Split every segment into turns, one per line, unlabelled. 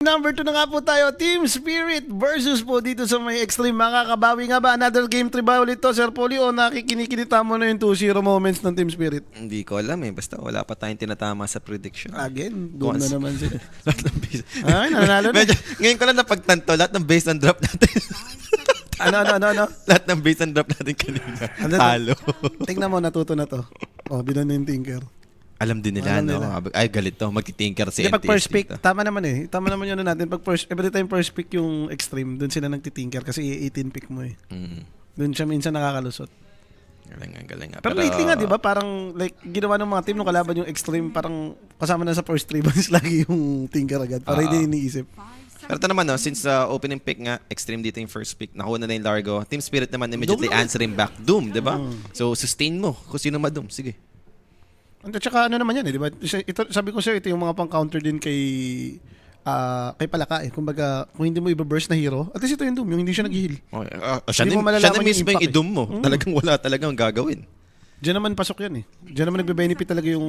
Number 2 na nga po tayo, Team Spirit versus po dito sa may Extreme. Makakabawi nga ba? Another game 3 ba ulit to, Sir Polly? O nakikinikita mo na yung 2-0 moments ng Team Spirit?
Hindi ko alam basta wala pa tayong tinatama sa prediction.
Again, doon na naman sila.
Lahat ng base.
Ay, nanalo na.
Ngayon ko lang napagtanto, lahat ng base and drop natin.
Ano?
Lahat ng base and drop natin kanina.
Ano to?
Talo.
Tingnan mo, natuto na to. O, binon na yung Tinker.
Alam din nila,
Alam
no?
nila.
Ay, galit to. Magtitinker si
Hindi, pag
NTS
first pick,
dito.
tama naman eh. Tama naman yun natin. Pag every time first pick yung Extreme, doon sila nagtitinker kasi 18 pick mo eh. Doon siya minsan nakakalusot.
Galing nga.
Pero lately nga, di ba, parang like, ginawa ng mga team nung kalaban yung Extreme, parang kasama na sa first 3 months lagi yung Tinker agad. Para hindi iniisip.
Pero ito naman, no, since opening pick nga, Extreme dito yung first pick, nakuha na yung Largo, Team Spirit naman immediately
Doom
answering back. Doom, di ba? So, sustain mo kung sino ma-Doom. Sige.
At saka ano naman yan eh, di ba? Ito, sabi ko sa'yo, ito yung mga pang-counter din kay Palaka eh. Kumbaga, kung hindi mo i-burst na hero, at least ito yung Doom, yung hindi siya nag-heal.
Okay. Siya
Hindi mo
na
malalaman yung
mismo yung
impact
i-Doom mo. Talagang wala talagang gagawin.
Diyan naman pasok yan eh. Diyan naman nagbe-benefit talaga yung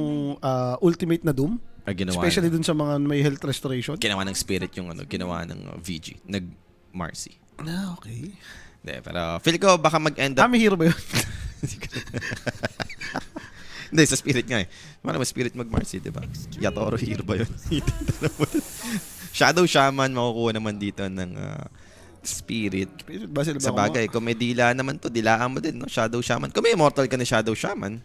ultimate na Doom.
Ay, ginawa
Especially dun sa mga may health restoration.
Ginawa ng Spirit yung ginawa ng VG. Nag-Marcy.
Okay.
Hindi, pero feel ko baka mag-end up.
May hero ba yun?
Hindi, sa Spirit nga eh. Paano mo Spirit mag-Marcy, di ba? Yatoro hero ba yun? Shadow Shaman makukuha naman dito ng Spirit.
Ba sila ba
Sa bagay, kung may dila naman to, dilaan mo din, no? Shadow Shaman. Kung may immortal ka na Shadow Shaman,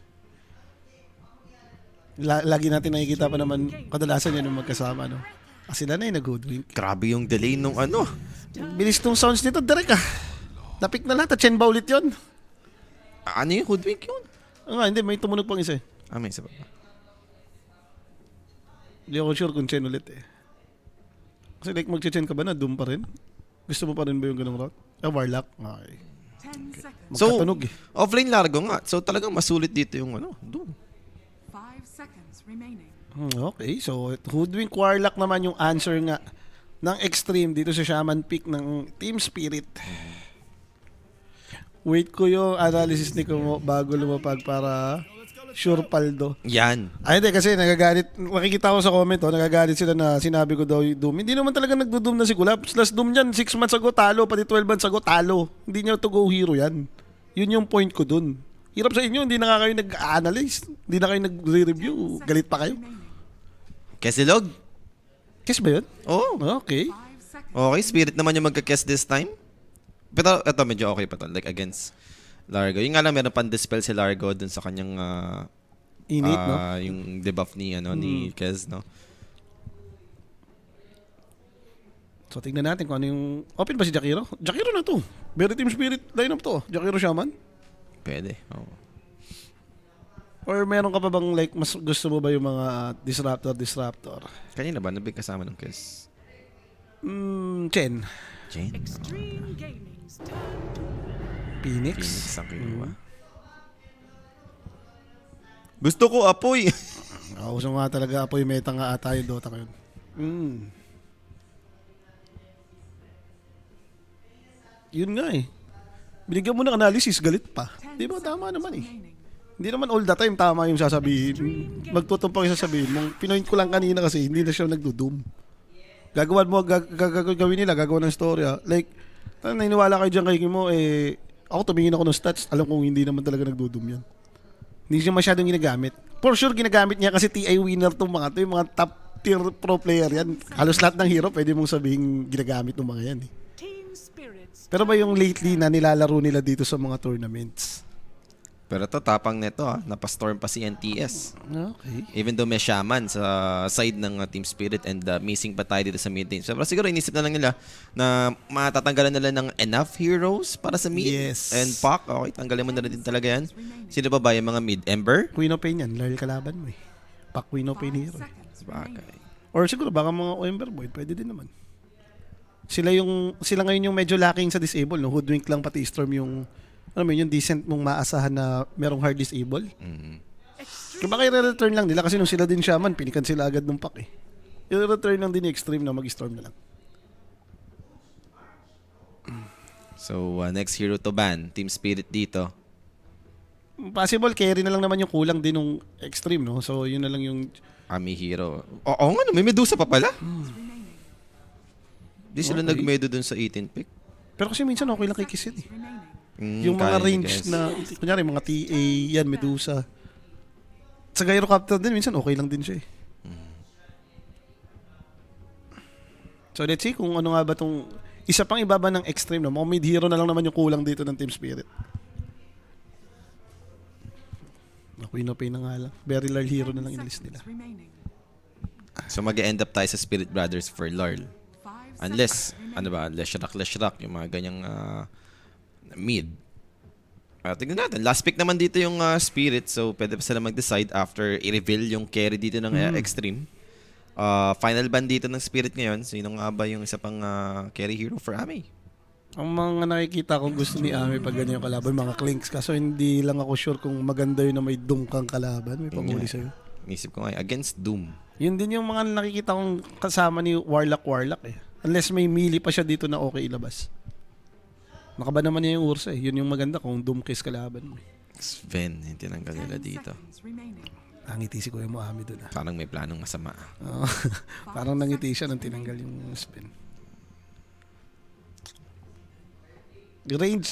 lagi natin nakikita pa naman kadalasan yan yung magkasama, no? Sila na yung nag-hoodwink.
grabe yung delay nung ano.
Bilis tong sounds nito, direct ah. Napik na lahat, Chen ba ulit yun?
Ano yung hoodwink yun?
Hindi, may tumunog pang isa eh.
May isa pa ba?
Hindi ako sure kung Chen ulit eh. Kasi like mag-Chen ka ba na, Doom pa rin? Gusto mo pa rin ba yung ganong route? Warlock? Okay.
So,
Magkatunog eh.
offlane Largo nga. So, talagang masulit dito yung Doom.
5 seconds remaining.
Okay, so Hoodwink Warlock naman yung answer nga ng Extreme dito sa Shaman pick ng Team Spirit. Wait ko yung analysis ni Kumo bago lumapag para sure paldo.
Yan.
Ay hindi kasi nagagalit, makikita ko sa comment nagagalit sila na sinabi ko daw yung Doom. Hindi naman talaga nagdo-Doom na si Kulap. Last Doom niyan 6 months ago talo, pati 12 months ago talo. Hindi niya to go hero yan. Yun yung point ko dun. Hirap sa inyo, hindi na nga kayo nag-analyze. Hindi na kayo nag-review. Galit pa kayo.
Kesilog?
Kiss ba yun?
Oo.
Okay.
5 seconds.
Okay, Spirit naman yung magka-guess this time. Pero ito medyo okay pa to. Like against Largo. Yung nga lang meron pang dispel si Largo dun sa kanyang
Init, no?
yung debuff ni ni Kez, no?
So, tingnan natin kung ano yung... Open ba si Jakiro? Jakiro na to. Very Team Spirit lineup to. Jakiro Shaman?
Pwede. Oo.
Or meron ka pa bang like, mas gusto mo ba yung mga Disruptor?
Kanina ba nabig kasama ng Kez?
Chen.
Jane?
Extreme Gaming's turn.
Phoenix.
Phoenix ang kinuha. Gusto ko apoy.
Uso nga talaga po yung meta nga ata yung Dota ngayon. Yun nga eh. Binigyan mo ng analysis, galit pa. Di ba? Tama naman eh. Hindi naman all the time tama yung sasabihin. Magtutumpang yung sasabihin mong pinoint ko lang kanina kasi hindi na siya nagdo-doom. Gagawin mo, gagawin nila, gagawa ng storya. Like, naniniwala kayo dyan kay Kimo, ako tumingin ako ng stats, alam kong hindi naman talaga nagdo-doom yan. Hindi siya masyadong ginagamit. For sure, ginagamit niya kasi TI winner tong mga to, yung mga top tier pro player yan. Halos lahat ng hero, pwede mong sabihin ginagamit ng mga yan eh.
Team Spirits.
Pero ba yung lately na nilalaro nila dito sa mga tournaments?
Pero to tapang neto napastorm pa si NTS.
Okay.
Even though may Shaman sa side ng Team Spirit and missing pa tayo dito sa mid lane. So, pero siguro inisip na lang nila na matatanggalan nila ng enough heroes para sa mid.
Yes.
And Pac, okay, tanggalin mo na rin talaga yan. Sino ba yung mga mid? Ember?
Queen of Pain yan, lalo kalaban mo eh. Pack Queen of Pain
5
hero.
seconds
Bagay.
remaining.
Or siguro baka mga Ember Boy, pwede din naman. Sila ngayon yung medyo lacking sa disable, no? Hoodwink lang pati Storm yung yung decent mong maasahan na merong hard disable. Kaya baka i-return lang nila kasi nung sila din Shaman, pinikan sila agad ng pack eh. I-return lang din ni Extreme na mag-Storm na lang.
So, next hero to ban. Team Spirit dito.
Possible, carry na lang naman yung kulang din ng Extreme, no? So, yun na lang yung...
Ami hero. Oo nga, no, may Medusa pa pala. Di sila
Okay.
nagmedo dun sa 18 pick.
Pero kasi minsan okay lang kay Kiss yun eh.
Remaining.
Yung mga
Kaya,
range
guys.
na, kunyari mga TA, yan, Medusa. Sa Gyrocopter din, minsan okay lang din siya eh. So let's see kung ano nga ba tong isa pang ibaba ng extreme no. Mga mid-hero na lang naman yung kulang dito ng Team Spirit. Queen of Pain na nga lang. Very large hero na lang in-list nila.
Seconds remaining.
So mag-end up tayo sa Spirit Brothers for Larl.
5
Unless,
seconds
ano ba, less rock, yung mga ganyang mid. Tignan natin. Last pick naman dito yung Spirit, so pwede pa sila mag-decide after i-reveal yung carry dito ng Extreme. Final ban dito ng Spirit ngayon. Sino nga ba yung isa pang carry hero for Ame?
Ang mga nakikita ko gusto ni Ami pag ganyan yung kalaban, mga clinks. Kaso hindi lang ako sure kung maganda yun na may doom kang kalaban. May panguli sa'yo.
Isip ko nga, against Doom.
Yun din yung mga nakikita kong kasama ni Warlock eh. Unless may melee pa siya dito na okay ilabas. Nakaba naman niya yung Ursa eh. Yun yung maganda kung doom case kalaban mo.
Sven, yung tinanggal nila
10
dito.
seconds remaining.
Nangiti si Kuya Moami doon ah.
Parang may planong masama.
Oo. Parang nangiti siya nang tinanggal yung spin. Range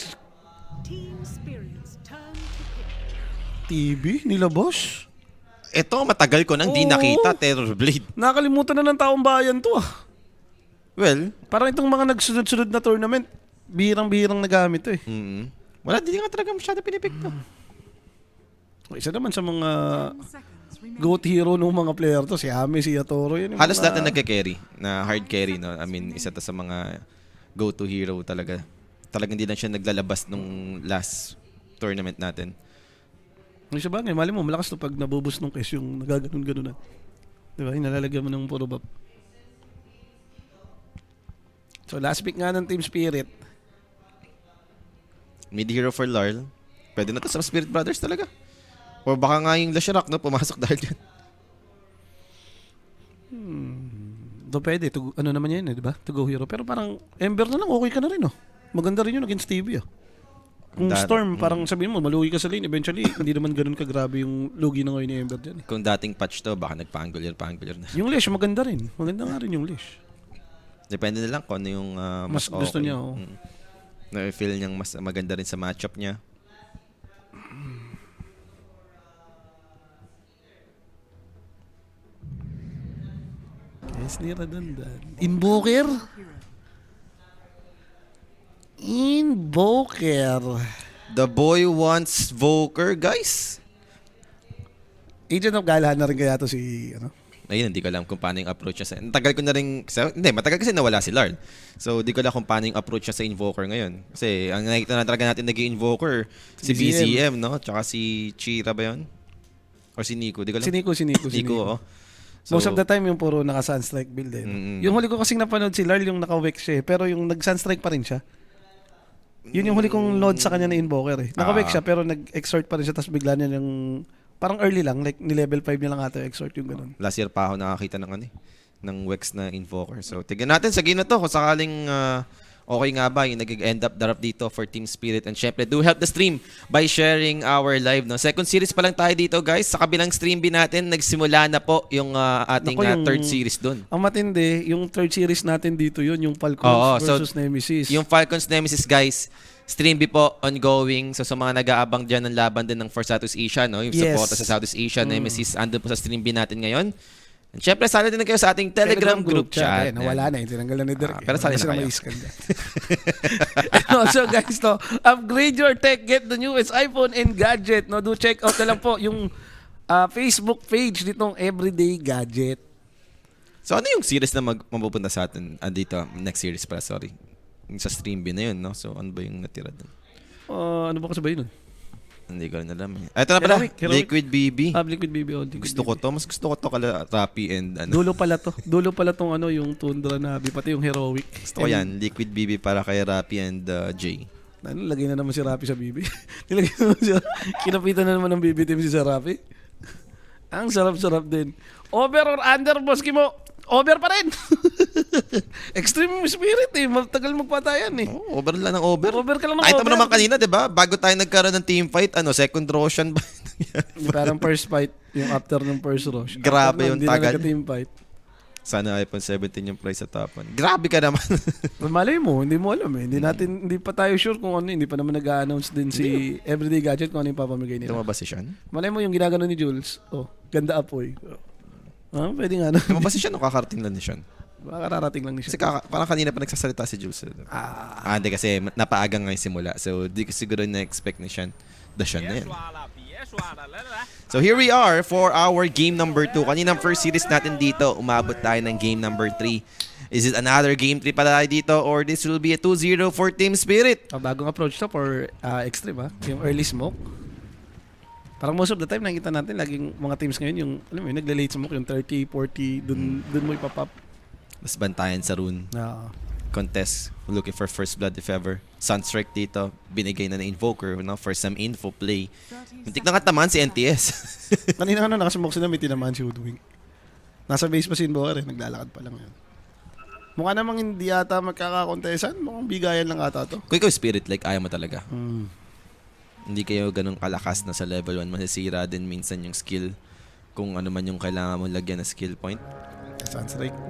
Team Spirits turn to pick.
TV nila boss.
Ito, matagal ko nang di
Oo.
nakita, Terror Blade.
Nakalimutan na ng taong bayan to ah.
Well,
Parang itong mga nagsunod-sunod na tournament, bihirang-bihirang nagamit to eh.
wala, di nga talaga masyado pinipik to.
Isa naman sa mga
10 seconds remaining.
GOAT hero ng mga player to, si Ame, si Yatoro. Yun yung
Halos
mga-
lahat na nagka-carry, na hard carry, no? I mean, isa to sa mga go-to hero talaga. Talagang hindi lang siya naglalabas nung last tournament natin.
Yung sa bagay, mali mo, malakas to pag nabubus nung case yung nagaganon-ganon na. Diba? Yung nalalagyan mo ng puro buff. So last pick nga ng Team Spirit.
Mid-hero for Larl. Pwede na to sa Spirit Brothers talaga. O baka nga yung Lashrak, no? Pumasok dahil dyan.
Do pwede, to, ano naman yan eh, di ba? To go hero. Pero parang Ember na lang, okay ka na rin oh. Maganda rin yun against Stevie ah. Kung Storm, parang sabihin mo, malugi ka sa lane. Eventually, hindi naman ganun kagrabe yung lugi na ngayon ni Ember dyan eh.
Kung dating patch to, baka nagpa-angular na.
Yung Leash, maganda rin. Maganda nga rin yung Leash.
Depende na lang kung ano yung
Mas gusto niya, oh.
Na-feel niyang mas maganda rin sa matchup niya.
Yes, ni redundant. Invoker? Invoker.
The boy wants Voker, guys.
Agent of Galahan na rin kaya to si, ano?
Ayun, hindi ko alam kung paano yung approach niya sa... Tagal ko na rin... Hindi, matagal kasi nawala si Larl. So, hindi ko alam kung paano yung approach niya sa Invoker ngayon. Kasi, ang nakikita na talaga natin naging Invoker, si BZM, no? Tsaka si Chira ba yun? Or si Nico, di ko alam.
Si Nico.
Nico, oh. So,
Most of the time yung puro naka-sunstrike build eh. Yung huli ko kasing napanood si Larl yung naka-wex siya eh. Pero yung nag-sunstrike pa rin siya. Yun yung huli kong load sa kanya na Invoker eh. Naka-wex siya pero nag-exort pa rin siya tapos bigla niya yung... Parang early lang, like ni level 5 niya lang ata yung exort yung ganun.
last year pa ako nakakita ng ano eh, ng Wex na Invoker. So, tignan natin sa game na to kung sakaling okay nga ba yung nag-end up darap dito for Team Spirit. And syempre, do help the stream by sharing our live. No? Second series pa lang tayo dito, guys. Sa kabilang stream bin natin, nagsimula na po yung ating
Naku, yung-
third series dun.
Ang matindi, yung third series natin dito yun, yung Falcons versus Nemesis.
Yung Falcons Nemesis, guys, stream B po ongoing. So sa mga nag-aabang dyan ng laban din ng for Southeast Asia, no? Yung
Yes.
support sa Southeast Asia, Nemesis, andun po sa stream B natin ngayon. And syempre, sana din na kayo sa ating Telegram group chat.
Eh, nawala na, tinanggal na ni Derek.
pero sali na kayo.
And also guys, no, upgrade your tech, get the newest iPhone and gadget. No, do check out na lang po yung Facebook page nitong Everyday Gadget.
So ano yung series na mapupunta sa atin dito? Next series pala, sorry. Yung sa stream B na yun, no? So ano ba yung natira dun?
Ano ba kasabay nun?
Hindi ko rin alam. Ito na pala,
Heroic.
Liquid BB.
Liquid BB.
Gusto ko to. Mas gusto ko to kala Rappi and ano.
Dulo pala to. Dulo pala tong ano, yung Tundra na, pati yung Heroic.
Gusto ko yan. Liquid BB para kay Rappi and Jay.
Ano, lagay na naman si Rappi sa BB. Nilagay na naman siya. Kinapitan na naman ng BB team si Rappi. Ang sarap-sarap din. Over or under, boss Kimo? Over pa rin. Extreme spirit eh. Matagal magpatayan eh.
Oh, over lang ng over.
Over ka lang ng
Nakita mo
over.
naman kanina, di ba? Bago tayo nagkaroon ng team fight, second Roshan ba?
Parang first fight, yung after ng first rush.
Grabe
After nun,
yung
hindi
tagal.
na nagka-team fight.
Sana iPhone 17 yung price sa top 1. Grabe ka naman.
Malay mo, hindi mo alam eh. Hindi pa tayo sure kung ano, hindi pa naman nag-a-announce din si Everyday Gadget kung ano yung papamigay nila.
Lumabas si Sean?
Malay mo yung ginagano ni Jules. Oh, ganda apoy. Ah, pwede nga na.
Lumabas si Sean o kakarating lang ni Sean?
Baka kararating lang ni
Kasi
siya.
parang kanina pa nagsasalita si Jules. Hindi kasi napaaga nga yung simula. So, di ko siguro na-expect ni Sean. Sean na yan. So, here we are for our game number 2. Kaninang first series natin dito, umabot tayo ng game number 3. Is it another game 3 pala tayo dito or this will be a 2-0 for Team Spirit?
Bagong approach to for extreme yung early smoke. Parang most of the time nakita natin laging mga teams ngayon yung alam mo, nagle-late smoke yung 30, 40 dun mo ipapap.
Mas bantayan sa rune. Contest, looking for first blood if ever. Sunstrike dito, binigay na ng Invoker for some info play. Muntik na nga tamaan si NTS.
Kanina nakasmoke sila, may tinamaan si Woodwing. Nasa base pa si Invoker naglalakad pa lang yun. Mukha namang hindi ata magkakakontesan, mukhang bigayan lang ata to.
Kung ikaw Spirit, like ayaw mo talaga. Hindi kayo ganun kalakas na sa level 1, masisira din minsan yung skill. Kung ano man yung kailangan mo lagyan na skill point.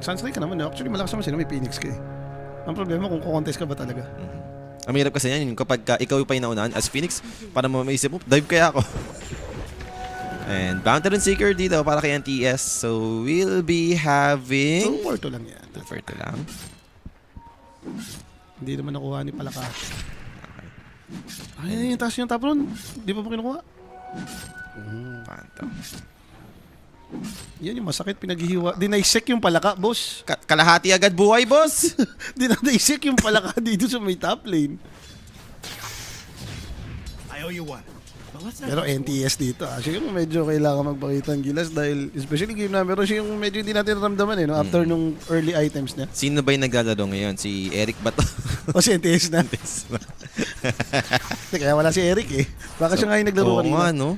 Sunstrike ka naman. Actually, malakas naman sila. May Phoenix ka eh. Ang problema kung kukontest ka ba talaga.
Ang hirap kasi yan, kapag ikaw pa yung naunahan as Phoenix, para mo maisip mo, dive kaya ako. And Bounty Rune Seeker dito para kay NTS. So, we'll be having...
So, 4-2 lang yan.
4-2 lang.
Hindi naman nakuha ni Palaka. Ay, yung taas yung top rune. Di pa kinukuha.
Panto.
Yan yung masakit pinaghihiwa. Dinaisek yung Palaka, boss.
Kalahati agad buhay, boss!
Dinaisek yung Palaka dito sa may top lane.
I owe you one. But let's not
Pero NTS dito, siya yung medyo kailangan magpakita ng gilas dahil especially game number, siya yung medyo hindi natin ramdaman eh, no? After nung early items niya.
Sino ba yung naglalaro ngayon? Si Eric ba to?
O si NTS na. Kaya wala si Eric eh. Baka siya nga yung naglaro
Oo
kanina.
nga, no?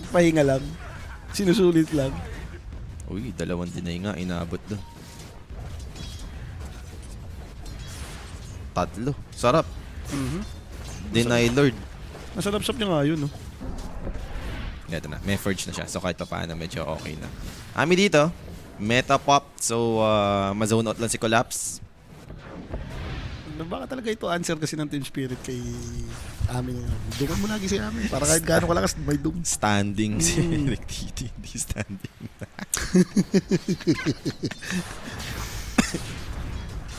Pahinga lang. Sinusulit lang.
Uy, 2 deny nga, inabot doon. 3. Sarap. Deny Lord.
Masarap-sap niya nga yun, no?
Ito na, may forge na siya. So kahit pa paano, medyo okay na. Ami dito, meta pop. So, ma-zone out lang si Collapse.
Baka talaga ito answer kasi ng Team Spirit kay Amin. Dungan mo lagi si Amin. Para kahit gaano kalakas, may dung.
Standing si Eric TT. Hindi standing.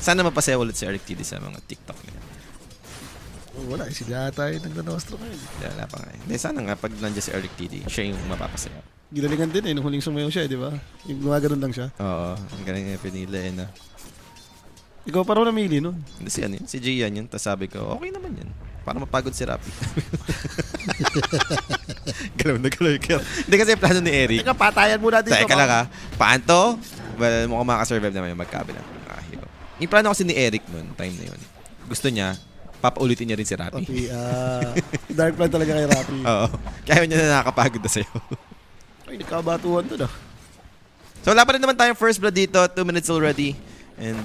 Sana mapasaya ulit si Eric TT sa mga TikTok niya.
Wala, sila tayo nagdanostro ngayon.
Wala pa nga. Hindi, sana nga pag nandiyan si Eric TT, siya yung mapapasaya.
Ginalingan din eh, nung huling sumayaw siya, di ba? Yung gumagano'n lang siya.
Oo, ang galing niya pinili eh na.
Ikaw pa raw namili nun.
Hindi si ano yun, si Gian yun. Tapos sabi ko, okay naman yan. Para mapagod si Rapi. Galaw na galaw. Hindi kasi yung plano ni Eric.
Teka, patayan muna dito.
Teka lang ha. Paanto? Well, mukhang makasurvive naman yung magkabila. Hero. Yung plano kasi ni Eric nun, time na yun. Gusto niya, papaulitin niya rin si Rapi.
Okay, dark plan talaga kay Rapi.
Oo. Kaya niya na nakakapagod na sa'yo.
Ay, nagkabatuhan to na.
So wala pa rin naman tayong first blood dito. 2 minutes already. And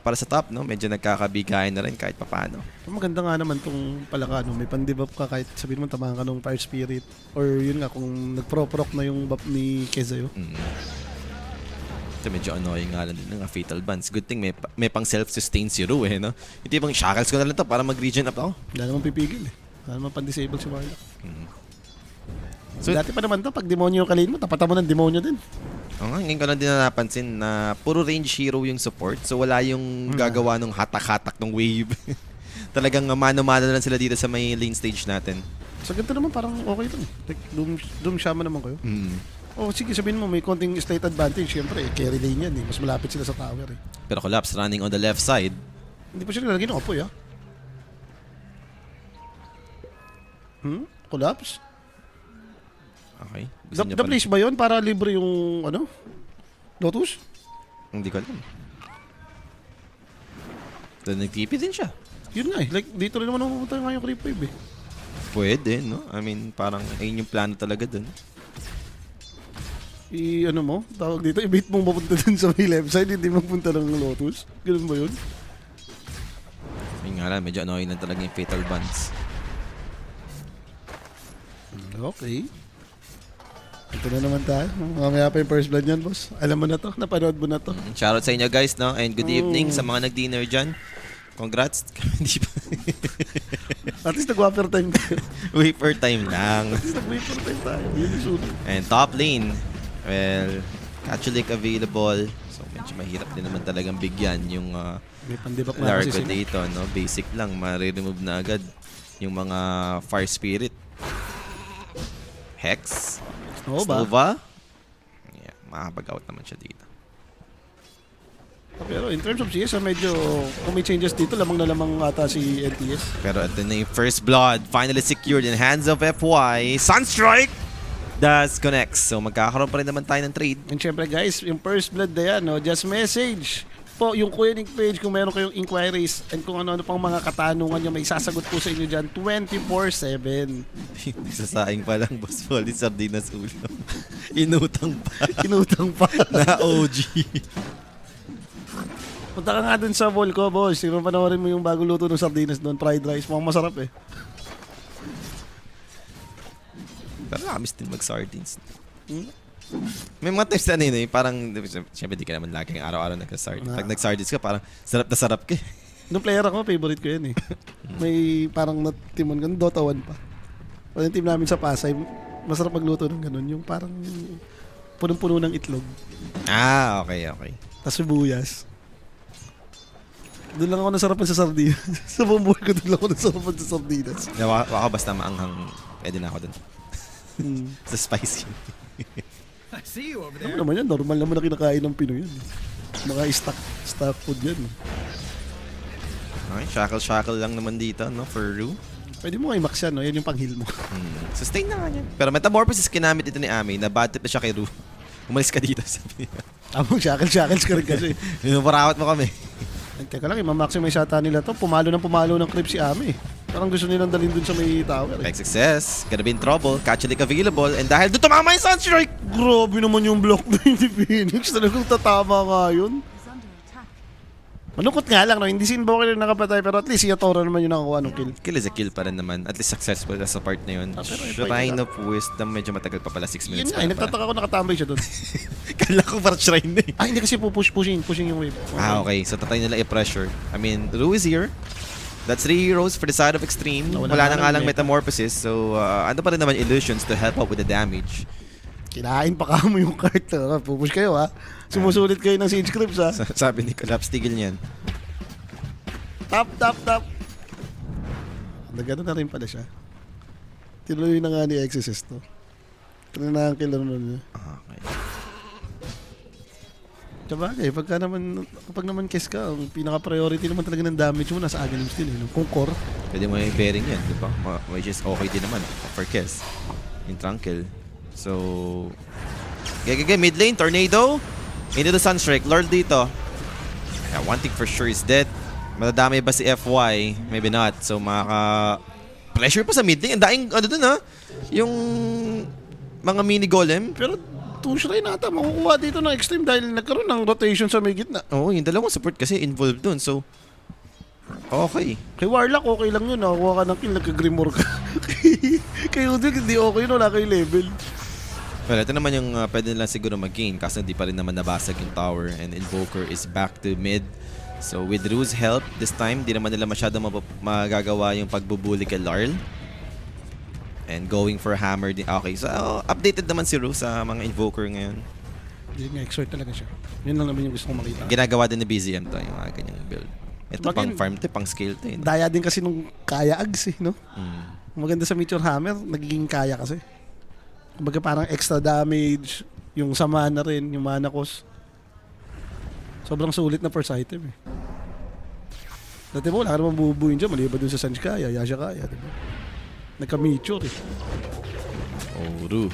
para sa top, no, medyo nagkakabigayan na rin kahit papaano.
Maganda nga naman tong Palaka, no? May pan-debuff ka kahit sabihin mo tamahan ka ng Fire Spirit. Or yun nga, kung nag-pro-proc na yung buff ni Kezayo.
Ito medyo annoying nga lang din ng Fatal Bands. Good thing may pang self-sustain si Ru eh, no? Ito yung shackles ko na lang to para mag-regen up ako.
Wala naman pipigil eh. Wala naman pan-disable si Warlock.
So,
Dati pa naman to, pag demonyo kalin mo, tapatan mo ng demonyo din.
ngayon ko lang din napansin na puro range hero yung support. So wala yung gagawa ng hatak-hatak ng wave. Talagang mano-mano lang sila dito sa may lane stage natin.
Sa ganito naman parang okay lang. Like, Doom Shaman naman kayo. Oh, sige, sabihin mo, may konting state advantage. Siyempre, carry lane yan eh. Mas malapit sila sa tower eh.
Pero Collapse running on the left side.
Hindi pa sila nalagyan ng apoy ah. Collapse?
Okay. Gusto niya
The
pala-
place ba yun para libre yung ano? Lotus?
Hindi ko alam. Doon nag-TP din siya.
Yun nga eh. Like, dito rin naman pupunta nga yung creep wave eh.
Pwede, no? I mean, parang ayun yung plano talaga doon.
Ano mo? Tawag dito, i-bait mong mapunta dun sa may left side, hindi magpunta ng Lotus. Ganun ba yun?
Ayun nga lang, medyo annoying lang talaga yung Fatal Bands.
Okay. Ito na naman tayo. Mamaya pa yung first blood yan, boss. Alam mo na to. Napanood mo na to.
Shoutout sa inyo guys, no? And good evening sa mga nag-dinner dyan. Congrats. Hindi pa.
At least nag-wafer time tayo.
Wafer time lang.
At least nag-wafer time tayo. Yun yung sulit.
And top lane, well, Catholic available. So medyo mahirap din naman talagang bigyan yung
May pandibak na kasi
Largo
sila.
dito, no? Basic lang, ma-remove na agad yung mga Fire Spirit. Hex.
Oo ba?
Snova. Yeah, makakapag-out naman siya dito.
Pero in terms of CS, medyo kung may changes dito, lamang na lamang ata si NTS.
Pero ito na yung first blood, finally secured in hands of FY. Sunstrike does connects. So magkakaroon pa rin naman tayo ng trade.
And syempre guys, yung first blood na yan, no, just message po yung Kuyanig page kung meron kayong inquiries and kung ano-ano pang mga katanungan nyo, may sasagot po sa inyo dyan 24/7.
Sasaing pa lang, Boss Polly, sardinas ulo. Inutang pa.
Inutang pa.
Na OG.
Punta ka nga dun sa Volco, boss. Tingnan panoorin mo yung bago luto ng sardinas doon, fried rice. Mukhang masarap eh.
Pero nakamiss din mag-sardines. May mga times na yun eh, parang, siyempre di ka naman laging araw-araw nagka-sardines. Pag nag-sardines ka, parang sarap na sarap ka.
Nung player ako, favorite ko yan eh. May parang natimon ka, Dota 1 pa. Pag yung team namin sa Pasay, masarap magluto ng ganun. Yung parang punong-puno ng itlog.
Ah, okay, okay.
Tapos sibuyas. Doon lang ako nasarapan sa sardinas. Sa buong buhay ko, doon lang ako nasarapan sa sardinas.
Waka basta maanghang, pwede na ako dun.
Hmm.
Sa spicy.
I see you over
Ano
there.
naman yan? Normal naman na kinakain ng Pinoy yan. Mga stock food yan.
Okay, shackle lang naman dito, no, for Rue.
Pwede mo i-max yan, no? Yan yung pang-heal mo.
Sustain na nga niya. Pero Metamorphosis kinamit ito ni Ami, na bad trip na siya kay Rue. Umalis ka dito, sabi niya.
Among shackles ka rin kasi.
Parawat mo kami.
Ay, teka lang, i-maximize ata nila to. Pumalo ng creep si Ami. Parang gusto nilang dalhin dun sa may tower. Eh.
Big success. Gonna be in trouble. Catholic available. And dahil doon tumama yung Sunstrike!
Grabe naman yung block na yun ni Phoenix. Talagang tatama nga yun.
Is under attack.
Malungkot nga lang, no? Hindi si Invoker yung nakapatay, pero at least si Yatora naman yung nakakuha ng kill.
Kill is a kill pa rin naman. At least successful sa part na yun.
Ah, pero
Shrine of Wisdom. Medyo matagal pa pala. 6
Yun
minutes
nga,
pa.
nagtataka ko nakatambay siya doon.
Kala ko parang shrine na eh.
Hindi kasi pushing yung wave.
Ah, okay. So, tatry nila i-pressure. I mean, Rue is here. That's 3 heroes for the side of Extreme. Wala na nga lang Metamorphosis. So, ano pa rin naman Illusions to help out with the damage.
Kinain pa kamo yung cart. Pupush kayo, ha? Sumusulit kayo ng Siege Creeps, ha?
Sabi ni Collapse, tigil niyan.
Tap. Nagano na rin pala siya. Tinuloy na nga ni Exorcist to. Tinanahan killer nun niya.
Okay.
Sabagay, kapag naman kiss ka, ang pinaka-priority naman talaga ng damage mo nasa Aghanim Steel, eh, no? Kung core.
Pwede mo yung bearing yan, di ba? Which is okay din naman for Kiss. In Tranquil. So, mid lane, Tornado. Into the Sunstrike. Lord dito. Yeah, one thing for sure is dead. Matadamay ba si FY? Maybe not. So, pressure pa sa mid lane. Ang daing, ano dun ha? Yung mga mini golem.
Pero 2 shrine ata makukuha dito ng Extreme dahil nagkaroon ng rotation sa may gitna.
Oo, yung dalawang support kasi involved dun. So, okay.
Kay Warlock, okay lang yun. Nakakuha ka ng kill, nagka-Grimoire ka. Kay Udwig, hindi okay yun. Wala kayo level.
Well, ito naman yung pwede lang siguro mag-gain kasi hindi pa rin naman nabasag yung tower and Invoker is back to mid. So with Rue's help, this time, di naman nila masyado magagawa yung pagbubuli kay Larl. And going for hammer din. Okay, so updated naman si Rue sa mga Invoker ngayon.
Hindi nga, exert talaga siya. Yun lang naman yung gusto kong makita.
Ginagawa din ni BZM to, yung mga ganyang build. Ito
Bagay,
pang farm to, pang scale to.
Daya din kasi nung kaya ags eh, no? Maganda sa Meteor Hammer, nagiging kaya kasi. Kumbaga parang extra damage, yung sa mana rin, yung mana cost. Sobrang sulit na first item eh. Dati mo, wala ka naman bububuin dyan, maliba dun sa Sanj kaya, Yasha kaya, diba? Nagka-Meteor eh.
Oh, Rue.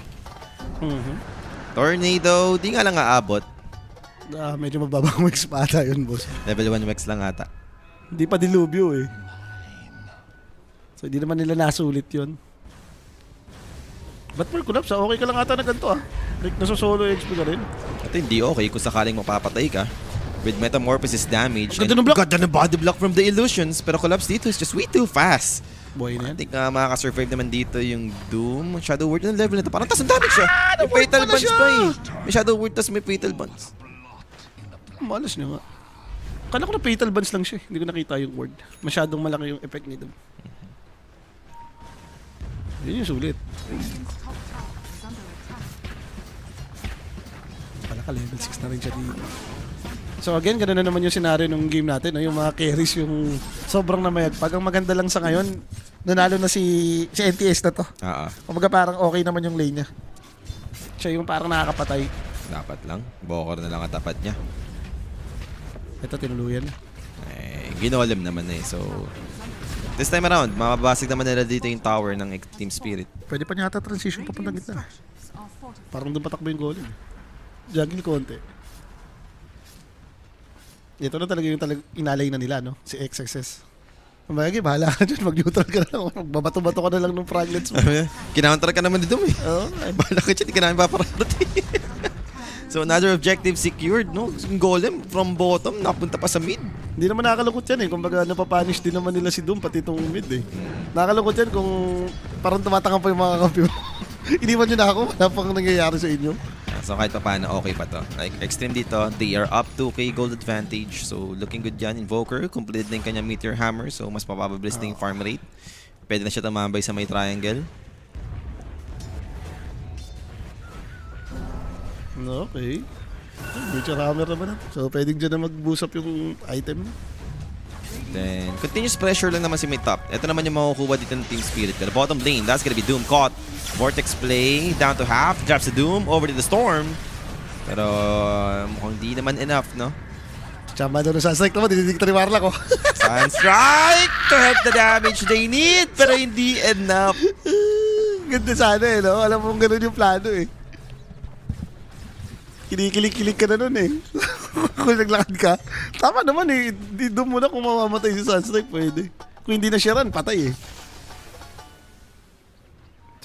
Tornado, di nga lang aabot.
Medyo mababang max pa ata yun, boss.
Level 1 max lang ata.
Hindi pa dilubyo eh. So hindi naman nila nasulit yun. But for Collapse, okay ka lang ata na ganito ah. Like nasa solo HP ka rin.
Ito hindi okay kung sakaling mapapatay ka. With Metamorphosis damage.
Ganda ng block.
Ganda ng body block from the Illusions. Pero Collapse dito is just way too fast.
Buhay na
I
yan.
think makaka-survive naman dito yung Doom. Shadow Word yung level na ito. Parang tas ang damage siya. May fatal
pala
bonds
siya!
pa eh. May Shadow Word tas may fatal bonds.
Malas niya nga. Kala ko na fatal bonds lang siya. Hindi ko nakita yung word. Masyadong malaki yung effect ni Doom. Yun yung sulit.
Radiant's top tower is under attack.
Pala ka level 6 na rin siya dito. So again, ganun na naman yung scenario ng game natin. No? Yung mga carries yung sobrang namayagpag. Ang maganda lang sa ngayon, nanalo na si NTS na to. Kumbaga parang okay naman yung lane niya. Siya yung parang nakakapatay.
Dapat lang. Bokor na lang ang tapat niya.
Ito, tinuluyan.
Eh, ginolem naman na eh. So, this time around, mababasig naman nila dito yung tower ng Team Spirit.
Pwede pa niya ata transition papunta gitna.
Structures are fortified.
Parang doon patakbo yung golem. Juggle konti. Ito na talaga yung inalay na nila, no? Si XXS. Kumagagi, bahala ka dyan. Mag-neutral ka na lang. Magbabato-bato ka na lang ng fraglets mo.
Kinounter ka naman dito eh.
Oo.
Bahala ka dyan, di ka namin paparati. So another objective secured, no? Yung golem from bottom, napunta pa sa mid.
Hindi naman nakakalungkot yan eh. Kumbaga napapanish din naman nila si Doom pati itong mid eh. Nakakalungkot yan kung parang tumatanga pa yung mga kampi mo. Iniwan nyo na ako. Wala pang nangyayari sa inyo.
So kahit pa paano, okay pa to. Like, Extreme dito, they are up 2k gold advantage. So looking good yan. Invoker, completed na yung kanyang Meteor Hammer. So mas mapapabilis na yung farm rate. Pwede na siya tumambay sa may triangle.
Okay. Meteor Hammer naman. So pwedeng dyan na mag-boost up yung item.
Then, continuous pressure lang naman si may top. Ito naman yung makukuha dito ng Team Spirit. Pero bottom lane, that's gonna be Doom caught. Vortex play, down to half. Drops the Doom, over to the Storm. Pero mukhang di naman enough, no?
Tsamba doon sa strike naman. Dinidigta ni Marla ko.
Sunstrike to help the damage they need. Pero hindi enough.
Ganda sana eh, no? Alam mo ganun yung plano eh. Kinikilig-kilig ka na nun eh. Kung naglakad ka. Tama naman eh. Doon muna kung mamamatay si Sunstrike, pwede. Kung hindi na siya run, patay eh.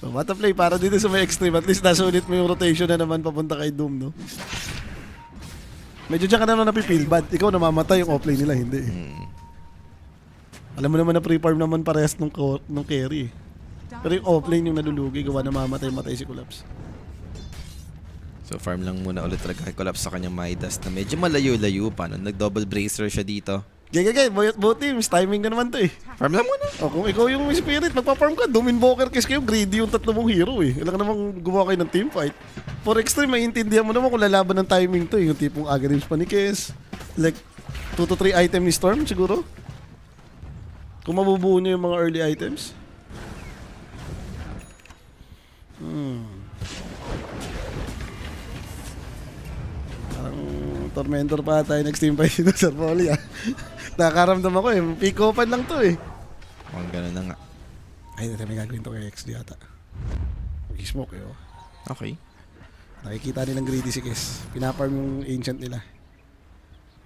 So, mata play para dito sa may extreme. At least nasulit mo yung rotation na naman papunta kay Doom, no? Medyo dyan ka naman napipil bad. Ikaw namamatay, yung offlane nila, hindi eh. Alam mo naman na pre-farm naman parehas nung carry eh. Pero yung offlane yung nalulugi, gawa na mamatay-matay si Collapse.
So farm lang muna ulit talaga kay Collapse sa kanyang Midas na medyo malayo-layo pa. No? Nag-double bracer siya dito.
Gagagay, both teams, timing na naman to eh.
Farm lang muna.
O kung ikaw yung spirit, magpa-farm ka, Doom Invoker kasi kayo, greedy yung tatlo mong hero eh. Kailangan namang gumawa kayo ng teamfight. For extreme, maintindihan mo naman kung lalaban ng timing to eh. Yung tipong Agharim's Panikes, like 2 to 3 item ni Storm siguro. Kung mabubuo niya yung mga early items. Parang Tormentor pa tayo next team fight dito sa Poli ah. Nakaramdam ako eh. Pick-upan lang to eh.
Mukhang ganun na nga.
Ay, dito may gagawin to kay XD yata. Mag-smoke eh oh.
Okay.
Nakikita nilang greedy si Kiss. Pinaparm yung ancient nila.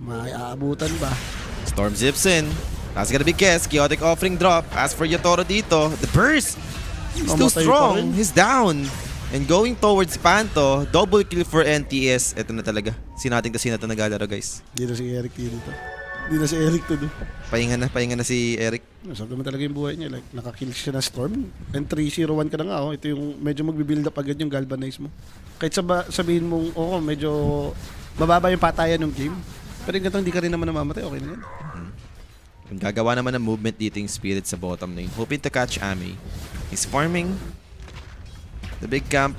May aabutan ba?
Storm zips in. That's gonna be Kess. Chaotic offering drop. As for Yatoro dito, the burst! He's too
Mamatay pa
strong.
rin.
He's down. And going towards Panto, double kill for NTS. Ito na talaga. Sinating kasi na ito naglalaro, guys.
Hindi na si Eric dito. Hindi na si Eric to do.
Pahinga na si Eric.
Sabi naman talaga yung buhay niya. Like, nakakill siya na Storm. And 3-0-1 ka na nga. Oh. Ito yung medyo magbibuild up agad yung galvanize mo. Kahit sabihin mong, medyo mababa yung patayan ng game. Pero yung ganito, hindi ka rin naman namamatay. Okay na yan.
Kung gagawa naman ng movement dito yung Spirit sa bottom lane. Hoping to catch Ame. He's farming the big camp.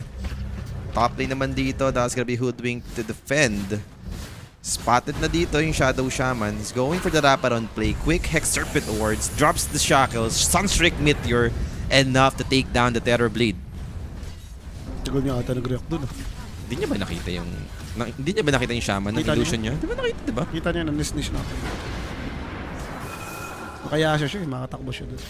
Top lane naman dito. That's gonna be Hoodwink to defend. Spotted na dito yung Shadow Shaman. He's going for the wraparound play. Quick Hex Serpent Awards. Drops the Shackles. Sunstreak Meteor. Enough to take down the Terror Blade.
Siguro niya ata nag-react dun. Oh.
Hindi niya ba nakita yung... hindi niya ba nakita yung Shaman ng
Kita
illusion niya? Di ba nakita, di ba?
Kita niya na nisnish na. Kaya siya makatakbo siya dun.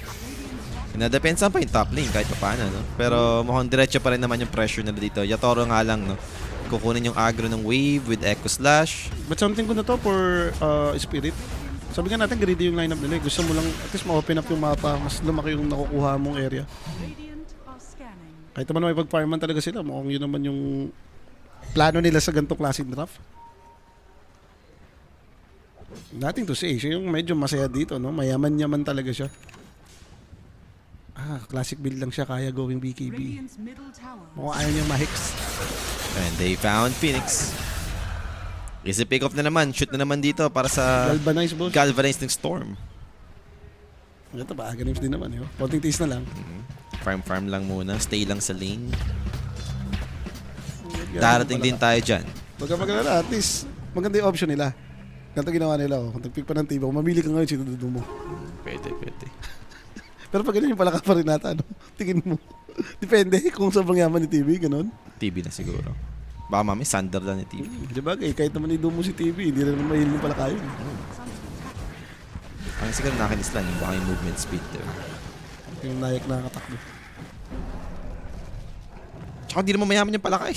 Nadepensa pa yung top lane kahit pa paano, no? Pero mukhang diretso pa rin naman yung pressure nila dito. Yatoro nga lang, no? Kukunin yung aggro ng wave with Echo Slash.
But something ko na to for Spirit. Sabi nga natin, greedy yung lineup nila. Gusto mo lang at least ma-open up yung mapa. Mas lumaki yung nakukuha mong area.
Radiant are scanning.
Kahit naman may pag-farman talaga sila. Mukhang yun naman yung plano nila sa ganitong klaseng draft. Nothing to say. Siya yung medyo masaya dito, no? Mayaman-yaman talaga siya. Classic build lang siya, kaya going BKB.
Radiant's middle tower.
Mukhang ayaw niyang ma-hex.
And they found Phoenix. Easy pick off na naman. Shoot na naman dito para sa
Galvanize, boss.
Galvanize ng Storm.
Ito ba, Aghanim's din naman. Konting tiis na lang.
Farm lang muna. Stay lang sa lane. Darating din tayo dyan.
Huwag ka magalala, at least maganda yung option nila. Ganito ginawa nila, kung nag-pick pa ng tiba, kung mamili ka ngayon, sino dudo mo.
Pwede.
Pero pag ganun yung palaka pa rin nata, ano? Tingin mo. Depende kung sobrang yaman ni TV, ganun.
TV na siguro. Baka mami, Sander lang ni TV.
Di ba, kahit naman ido mo si TV, hindi na naman mahil yung palaka yun.
Ang siguro nakinis lang yung baka yung movement speed.
Yung nayak na nakatakbo.
Tsaka hindi naman mayaman yung palakay.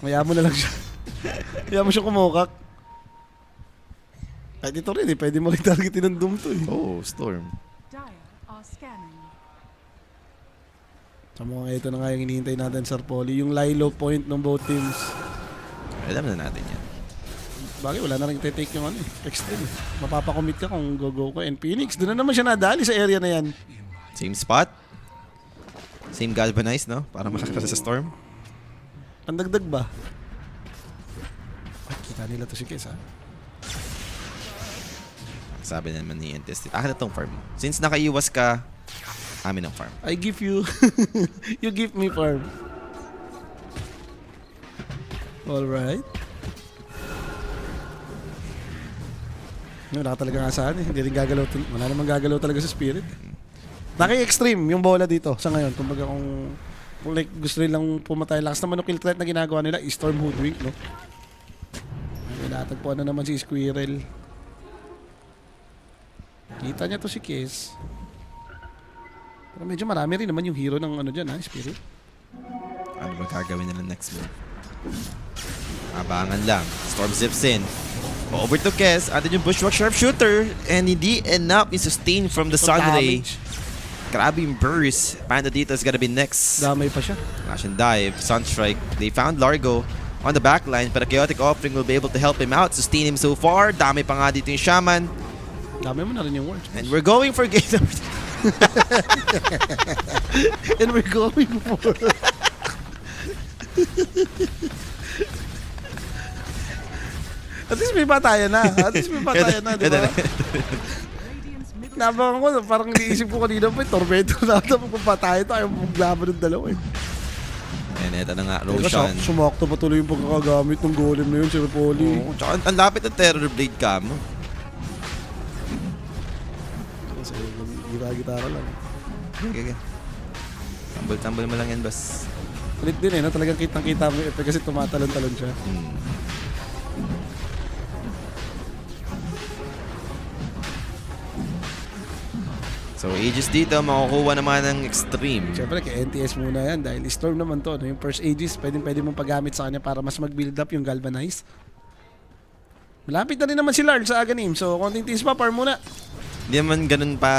Mayaman na lang siya. Mayaman siya kumukak. Kahit ito rin pwede mo rin targetin ng Doom to
Oh, Storm.
Dire are scanning.
Sa mga ito na nga yung hinihintay natin, Sir Polly. Yung lie low point ng both teams.
Alam na natin yan.
Bagay, wala na rin take yung extreme. Mapapakommit ka kung go ka. And Phoenix, doon na naman siya nadali sa area na yan.
Same spot. Same Galvanize, no? Para makakasa sa Storm.
Pandagdag ba? Ay, kita nila to si Kes, ha?
Sabi naman ni Entesty, akin na tong farm. Since nakaiwas ka, amin ang farm.
I give you. You give me farm. Alright. Wala talaga nga saan Hindi rin gagalaw. Wala namang gagalaw talaga sa spirit. Naki-extreme yung bola dito sa ngayon. Kumbaga kung like gusto nilang pumatay. Lakas naman yung kill threat na ginagawa nila. Storm Hoodwink, no? Ay, natagpuan na naman si Squirrel. Kita niya to si Kes. Pero medyo marami rin naman yung hero ng ano dyan, ha? Spirit.
Ano ba gagawin nila next move? Abangan lang. Storm zips in. Over to Kes. Atin yung Bushwhack Sharpshooter. And hindi enough in sustain from the Sunray. Grabe yung burst. Panda dito is gonna be next.
Damay pa siya.
Flash and dive. Sunstrike. They found Largo on the backline. But a Chaotic Offering will be able to help him out. Sustain him so far. Dami pa nga dito yung Shaman.
Dami mo na rin yung words.
And we're going for game number
And we're going for... At least may batayan na. At least may batayan na, di ba?
Radiant's middle
Nabangan ko, parang iniisip ko kanina pa, torpedo na ito. Magpapatayan ito, ayaw maglaban ng dalawa
And eto na nga,
Teka,
Roshan.
sumakto pa tuloy yung pagkakagamit ng golem na yun, Sir Polly.
Oh, tsaka ang lapit ng Terror Blade cam.
Kasi gitara lang.
Okay. Tambol-tambol mo lang yan, boss.
Kulit din no? Talagang kitang-kita mo yung effect kasi tumatalon-talon siya.
So, Aegis dito, makukuha naman ng Extreme.
Siyempre, kay NTS muna yan dahil Storm naman to. No? Yung first Aegis, pwede mong paggamit sa kanya para mas mag-build up yung Galvanize. Malapit na rin naman si Lard sa Aghanim. So, konting tease pa, farm muna.
Hindi naman ganun pa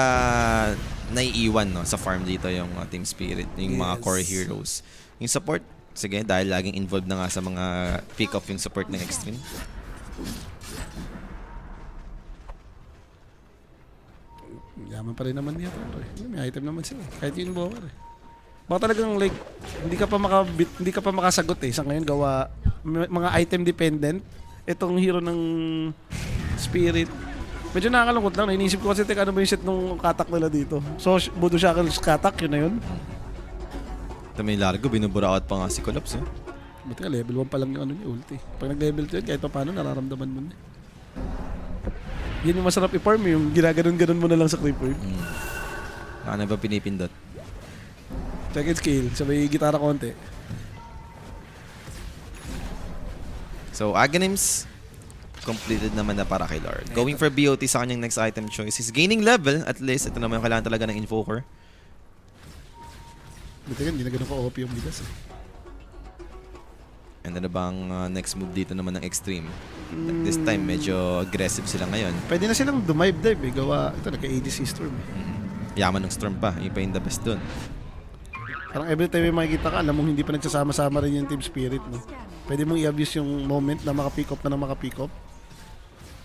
naiiwan no, sa farm dito yung Team Spirit, yung mga
Yes.
core heroes. Yung support, sige, dahil laging involved na nga sa mga pick-off yung support ng Extreme.
Yaman pa rin naman niya. May item naman sila. Kahit yung Invoker. Baka talagang like, hindi ka pa makasagot sa ngayon gawa mga item dependent. Itong hero ng Spirit. Medyo nakakalungkot lang. Iniisip ko kasi, teka, ano ba yung set nung katak nila dito? So, Budo Shackles katak, yun na yun.
Ito may Largo, binuburaot pa nga si Collapse.
Buti nga, level 1 pa lang yung ano niya, ulti. Pag nag-level 2 yun, kahit pa paano, nararamdaman mo na. Yan yung masarap i-farm, yung ginaganon-ganon mo na lang sa creeper.
Ano ba pinipindot?
Second skill, sabay gitara konti.
So, Aghanims, completed naman na para kay Lord. Going for BOT sa kanyang next item choice. He's gaining level, at least. Ito naman yung kailangan talaga ng Invoker.
Buti nga, hindi na ganun ka-OP yung bigas
And ano bang next move dito naman ng Extreme? At this time, medyo aggressive sila ngayon.
Pwede na silang dumive-dive gawa, ito, nagka-ADC Storm
Yaman ng Storm pa. Yung pa yung the best dun.
Parang every time may makikita ka, alam mong hindi pa nagsasama-sama rin yung Team Spirit, no? Pwede mong i-abuse yung moment na maka-pick up na ng maka-pick up.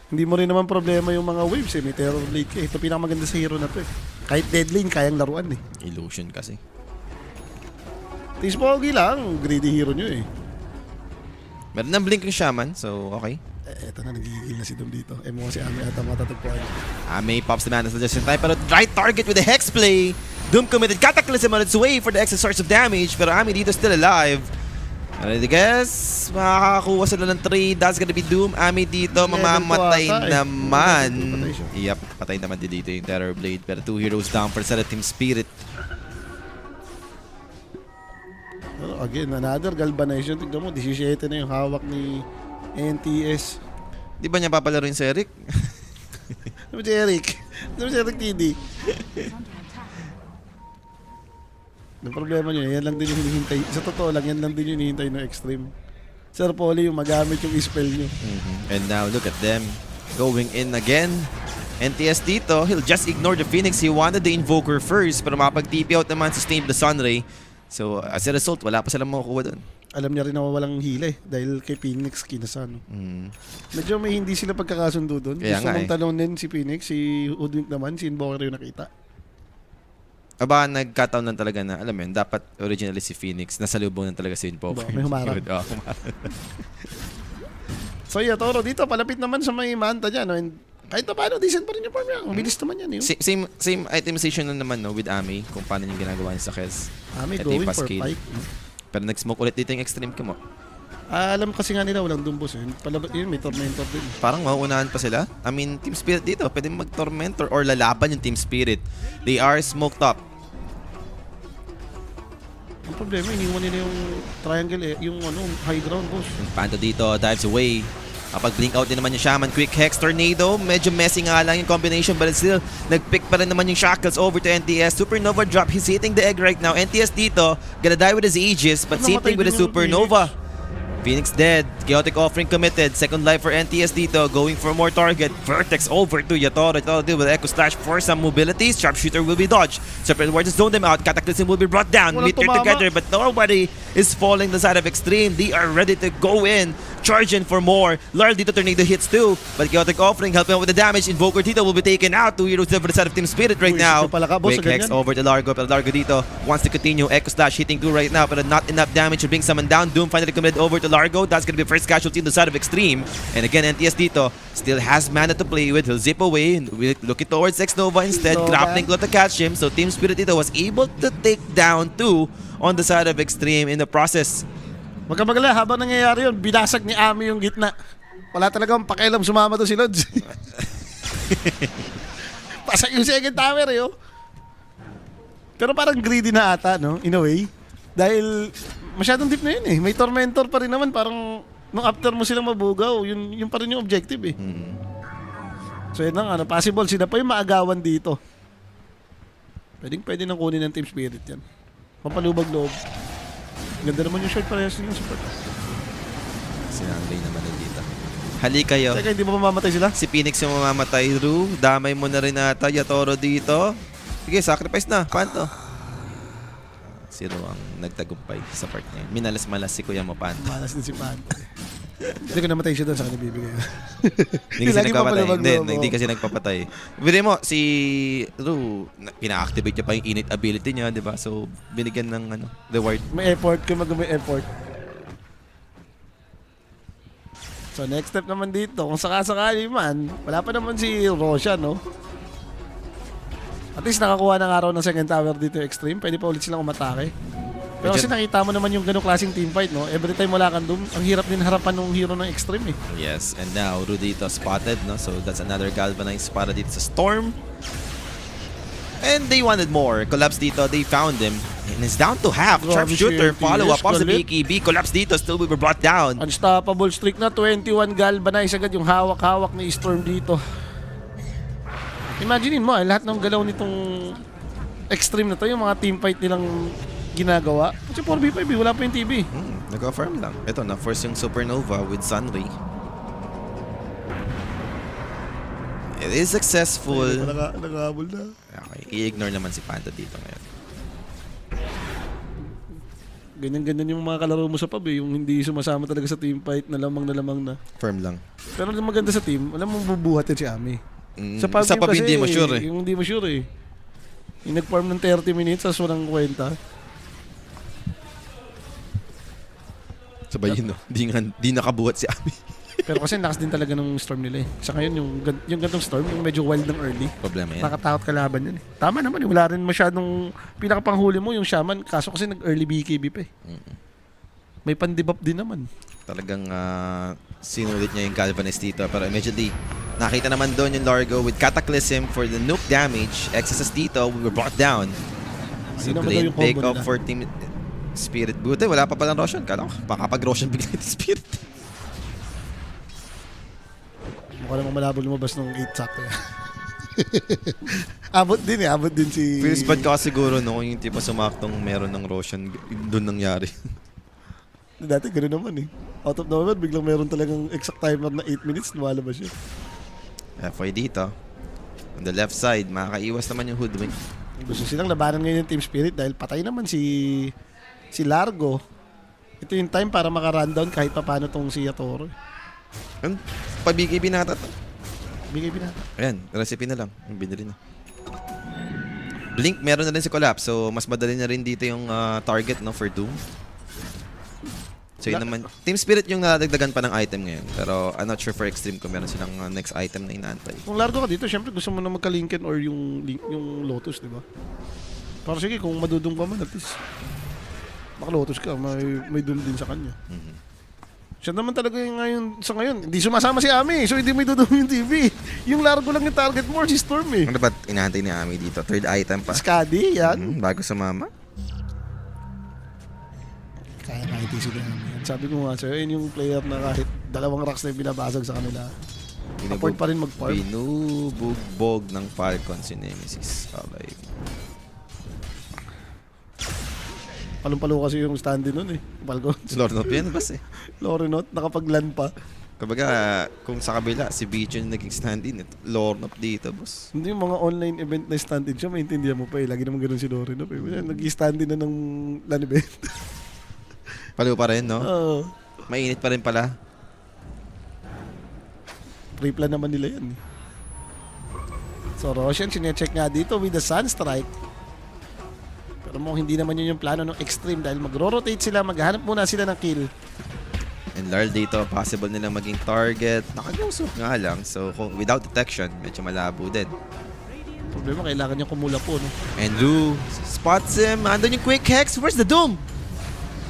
Hindi mo rin naman problema yung mga waves eh. May Terror Blade ka eh. Ito pinakamaganda sa hero na to eh. Kahit dead lane, kayang laruan eh.
Illusion kasi.
Tis pogi lang, greedy hero nyo eh.
Meron ng blink yung shaman, so okay.
Eto na, nagigigil na si Dom dito. Mo si Ami ata matatagpuan.
May pops the man just in time, pero right target with the Hex play. Doom committed Cataclysm on its way for the extra source of damage, pero Ami dito still alive. I guess, makakakuha sila ng 3. That's gonna be Doom. Ami dito, mamamatay
Level 2 ata eh.
naman.
Patay siya.
Yep, patay naman din dito yung Terror Blade. Pero 2 heroes down for sa Team Spirit.
Pero again, another galvanization. Tignan mo, 17 na yung hawak ni NTS.
Di ba niya papalaruin si Eric?
Ano ba si Eric? Ano ba si Eric TD?
is under attack.
Ang problema nyo, yan lang din yung hinihintay. Sa totoo lang, yan lang din yung hinihintay ng Extreme. Sir Polly, yung magamit yung spell nyo.
And now look at them going in again. NTS dito, he'll just ignore the Phoenix. He wanted the Invoker first, pero mapag-TP out naman, sustained the Sunray. So as a result, wala pa silang makukuha doon.
Alam niya rin na walang hila eh. Dahil kay Phoenix, kinasan. Medyo may hindi sila pagkakasundo doon.
Kaya
Gusto
nga
mong talunin si Phoenix, si Hoodwink naman, si Invoker yung nakita.
Aba, nagkataon lang talaga na, alam mo yun, dapat originally si Phoenix, nasa lubong na talaga si Invoker.
May humarap.
Oo, humarap.
So yeah, Toro, dito palapit naman sa may manta dyan. No? And kahit na paano, decent pa rin yung farm niya. Ang bilis naman yan. Eh.
Same itemization na naman no, with Ami, kung paano yung ginagawa niya sa Kes.
Ami
Ito yung
going for
pa-scale.
pike.
Pero nag-smoke ulit dito yung Extreme Kimo.
Alam kasi nga nila walang dumbos. Eh. Yun, may Tormentor din.
Parang mauunahan pa sila. I mean, Team Spirit dito, pwede mag-Tormentor or lalaban yung Team Spirit. They are smoked up.
Ang problema, iniwan nila yung triangle eh, yung high ground boss.
Panto dito, dives away. Kapag blink out din naman yung Shaman, quick Hex, Tornado. Medyo messy nga lang yung combination, but still, nag-pick pa rin naman yung Shackles over to NTS. Supernova drop, he's hitting the egg right now. NTS dito, gonna die with his Aegis, but same thing with the Supernova. Phoenix dead. Chaotic Offering committed. Second life for NTS dito. Going for more target. Vertex over to Yatoro. Yatoro deal with Echo Slash for some mobility. Sharpshooter will be dodged. Separate Ward just zone them out. Cataclysm will be brought down.
Walang
Meet here
tumama.
together, but nobody is falling the side of Extreme. They are ready to go in. Charging for more. Lard dito Tornado hits too. But Chaotic Offering helping out with the damage. Invoker dito will be taken out. 2 heroes over the side of Team Spirit right
Uy,
now.
ito pala ka, boss,
Quick
sa
Hex
ganyan.
over to Largo. Pero Largo dito wants to continue. Echo Slash hitting 2 right now, but not enough damage to bring someone down. Doom finally committed over to Largo. That's gonna be first casualty on the side of Extreme. And again, NTS dito still has mana to play with. He'll zip away and we're looking towards X-Nova instead.
Nova.
Grappling Claw to catch him. So Team Spirit dito was able to take down 2 on the side of Extreme in the process.
Magkamagala, habang nangyayari yun, binasag ni Ami yung gitna. Wala talagang pakialam sumama to si Lods. Pasag yung second tower eh, oh. Pero parang greedy na ata, no? In a way. Dahil masyadong deep na yun eh. May Tormentor pa rin naman. Parang nung after mo silang mabugaw, yun pa rin yung objective eh. So yun lang, possible sila pa yung maagawan dito. Pwede nang kunin ng Team Spirit yan. Pampalubag loob. Ganda naman yung short parehas yung support.
Sinanglay naman din dito. Hali kayo.
Teka, hindi ba mamamatay sila?
Si Phoenix yung mamamatay, Ru. Damay mo na rin ata. Yatoro dito. Sige, sacrifice na. Panto. Si Ru ang nagtagumpay sa part na yun. Minalas-malas si Kuya mo, Panto.
Malas din si Pan. Hindi ko namatay siya doon sa kanya bibigay.
Hindi kasi
Lagi
nagpapatay.
papalabag
Hindi,
loob,
hindi
oh.
kasi nagpapatay. Bili mo, si Ru, pina-activate niya pa yung innate ability niya, di ba? So, binigyan ng reward.
May effort, kung may effort. So next step naman dito, kung sakasakali man, wala pa naman si Roshan, no? At least nakakuha ng araw ng second tower dito yung Extreme. Pwede pa ulit silang umatake. Pero kasi nakita mo naman yung ganong klaseng teamfight, no? Every time wala kang Doom, ang hirap din harapan ng hero ng Extreme, eh.
Yes, and now Ru dito spotted, no? So, that's another galvanized para dito sa Storm. And they wanted more. Collapse dito, they found him. And it's down to half.
Grabe
Sharpshooter,
si
follow-up,
LPS,
pops the
galit.
BKB. Collapse dito, still will be brought down.
Unstoppable streak na, 21 galvanize agad yung hawak-hawak ni Storm dito. Imaginin mo, lahat ng galaw nitong Extreme na to, yung mga teamfight nilang ginagawa. Kasi 4v5, wala pa yung TV.
Nag-affirm lang. Ito, na-force yung Supernova with Sunray. It is successful.
Nag-ahabol na.
Okay, i-ignore naman si Panda dito ngayon.
Ganyan-ganyan yung mga kalaro mo sa pub eh. Yung hindi sumasama talaga sa team fight na lamang na.
Firm lang.
Pero ang maganda sa team, alam mo bubuhat yan si Ami. Sa
Sa pub hindi mo sure eh.
Yung hindi mo sure eh. Yung nag-farm ng 30 minutes, tas walang kwenta.
Sabay yun, no? Di nakabuhat si Ami.
Pero kasi nakas din talaga ng storm nila eh. Sa ngayon, yung gantong storm, yung medyo wild ng early.
Problema yan.
Nakatakot kalaban yun eh. Tama naman eh. Wala rin masyadong pinakapanghuli mo yung shaman. Kaso kasi nag-early BKB pa eh. May pandibap din naman.
Talagang sinulit niya yung Galvanize dito. Pero immediately, nakita naman doon yung Largo with Cataclysm for the nuke damage. Excesses dito, we were brought down. So
naman daw
clean
yung combo
pick up
nila.
for Team Spirit. Buti, wala pa palang Roshan. Kala ko, makapag-Roshan bigla yung Spirit.
Mukha namang malabo lumabas ng 8 sakto yan. Abot din si...
Feels bad ka siguro no, kung yung tipo sumaktong meron ng Roshan, doon nangyari.
Dati gano'n naman eh. Out of nowhere, biglang meron talagang exact timer na 8 minutes, lumalabas yun.
FY dito. On the left side, makakaiwas naman yung Hoodwink.
Gusto silang labanan ngayon yung Team Spirit dahil patay naman si Largo. Ito yung time para maka-rundown kahit pa paano tong si Yatoro.
Ang pabigay binata to.
Bigay binata.
Ayan, recipe na lang. Yung binili na. Blink, meron na rin si Collapse. So, mas madali na rin dito yung target no, for Doom. So, yun naman. Team Spirit yung nadagdagan pa ng item ngayon. Pero, I'm not sure for Extreme kung meron silang next item na inaantay.
Kung Largo ka dito, syempre gusto mo na magka-Linken or yung Lotus, di ba? Para sige, kung madudong ka man, at least baka Lotus ka, may Doom din sa kanya. Siya naman talaga yung ngayon, hindi sumasama si Ami, so hindi may dudumi yung TV. Yung Largo lang yung target more, si Storm eh.
Ano ba inaantay ni Ami dito? Third item pa.
Skadi, yan.
Bago sumama.
Kaya kahit isi na Ami. Sabi ko nga sa'yo, yun yung player na kahit dalawang racks na yung binabasag sa kanila. Afford pa rin mag-farm.
Binubugbog ng Falcon si Nemesis. Okay.
Palong-palo kasi yung stand nun eh. Falcon.
Lornop yan, bas eh.
Lorenot, nakapag-land pa.
Kumbaga, kung sa kabila, si Beach yung naging stand-in. Lornop dito, boss.
Hindi yung mga online event na stand-in siya, maintindihan mo pa eh. Lagi naman ganun si Lorenot eh. Nag-stand-in na ng LAN event.
Palo pa rin, no?
Oo.
Mainit pa rin pala.
Pre-plan naman nila yan eh. So Roshan, sinecheck nga dito with the Sunstrike. Pero mo hindi naman yun yung plano ng Extreme dahil magro-rotate sila, maghahanap muna sila ng kill.
And Larl dito, possible nilang maging target. Nakagusok nga lang. So, kung without detection, medyo malabo din.
Problema, kailangan niya kumula po, no?
And Lou spots him. Andun yung quick hex. Where's the Doom?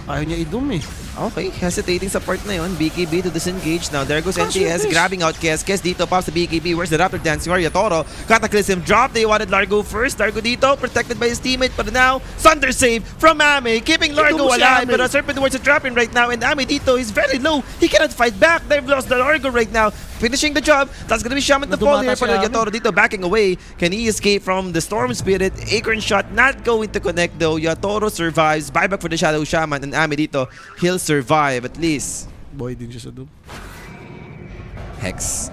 Ayaw niya i-doom eh.
Okay, hesitating sa part na yun. BKB to disengage. Now there goes NTS, grabbing out Kes. Kes dito, pops the BKB. Where's the Raptor dance? Maria Toro. Cataclysm drop. They wanted Largo first. Largo dito, protected by his teammate. But now, Thunder save from Ame, keeping Largo
Ito mo si
alive.
Ame.
But a Serpent Wards are trapping right now. And Ame dito is very low. He cannot fight back. They've lost the Largo right now. Finishing the job. That's gonna be Shaman to fall here
Nadumata
for
si Ame.
Yatoro dito, backing away. Can he escape from the Storm Spirit? Acorn shot not going to connect though. Yatoro survives. Buyback for the Shadow Shaman. And Ame dito, he'll survive at least.
Boy din siya sa doom.
Hex.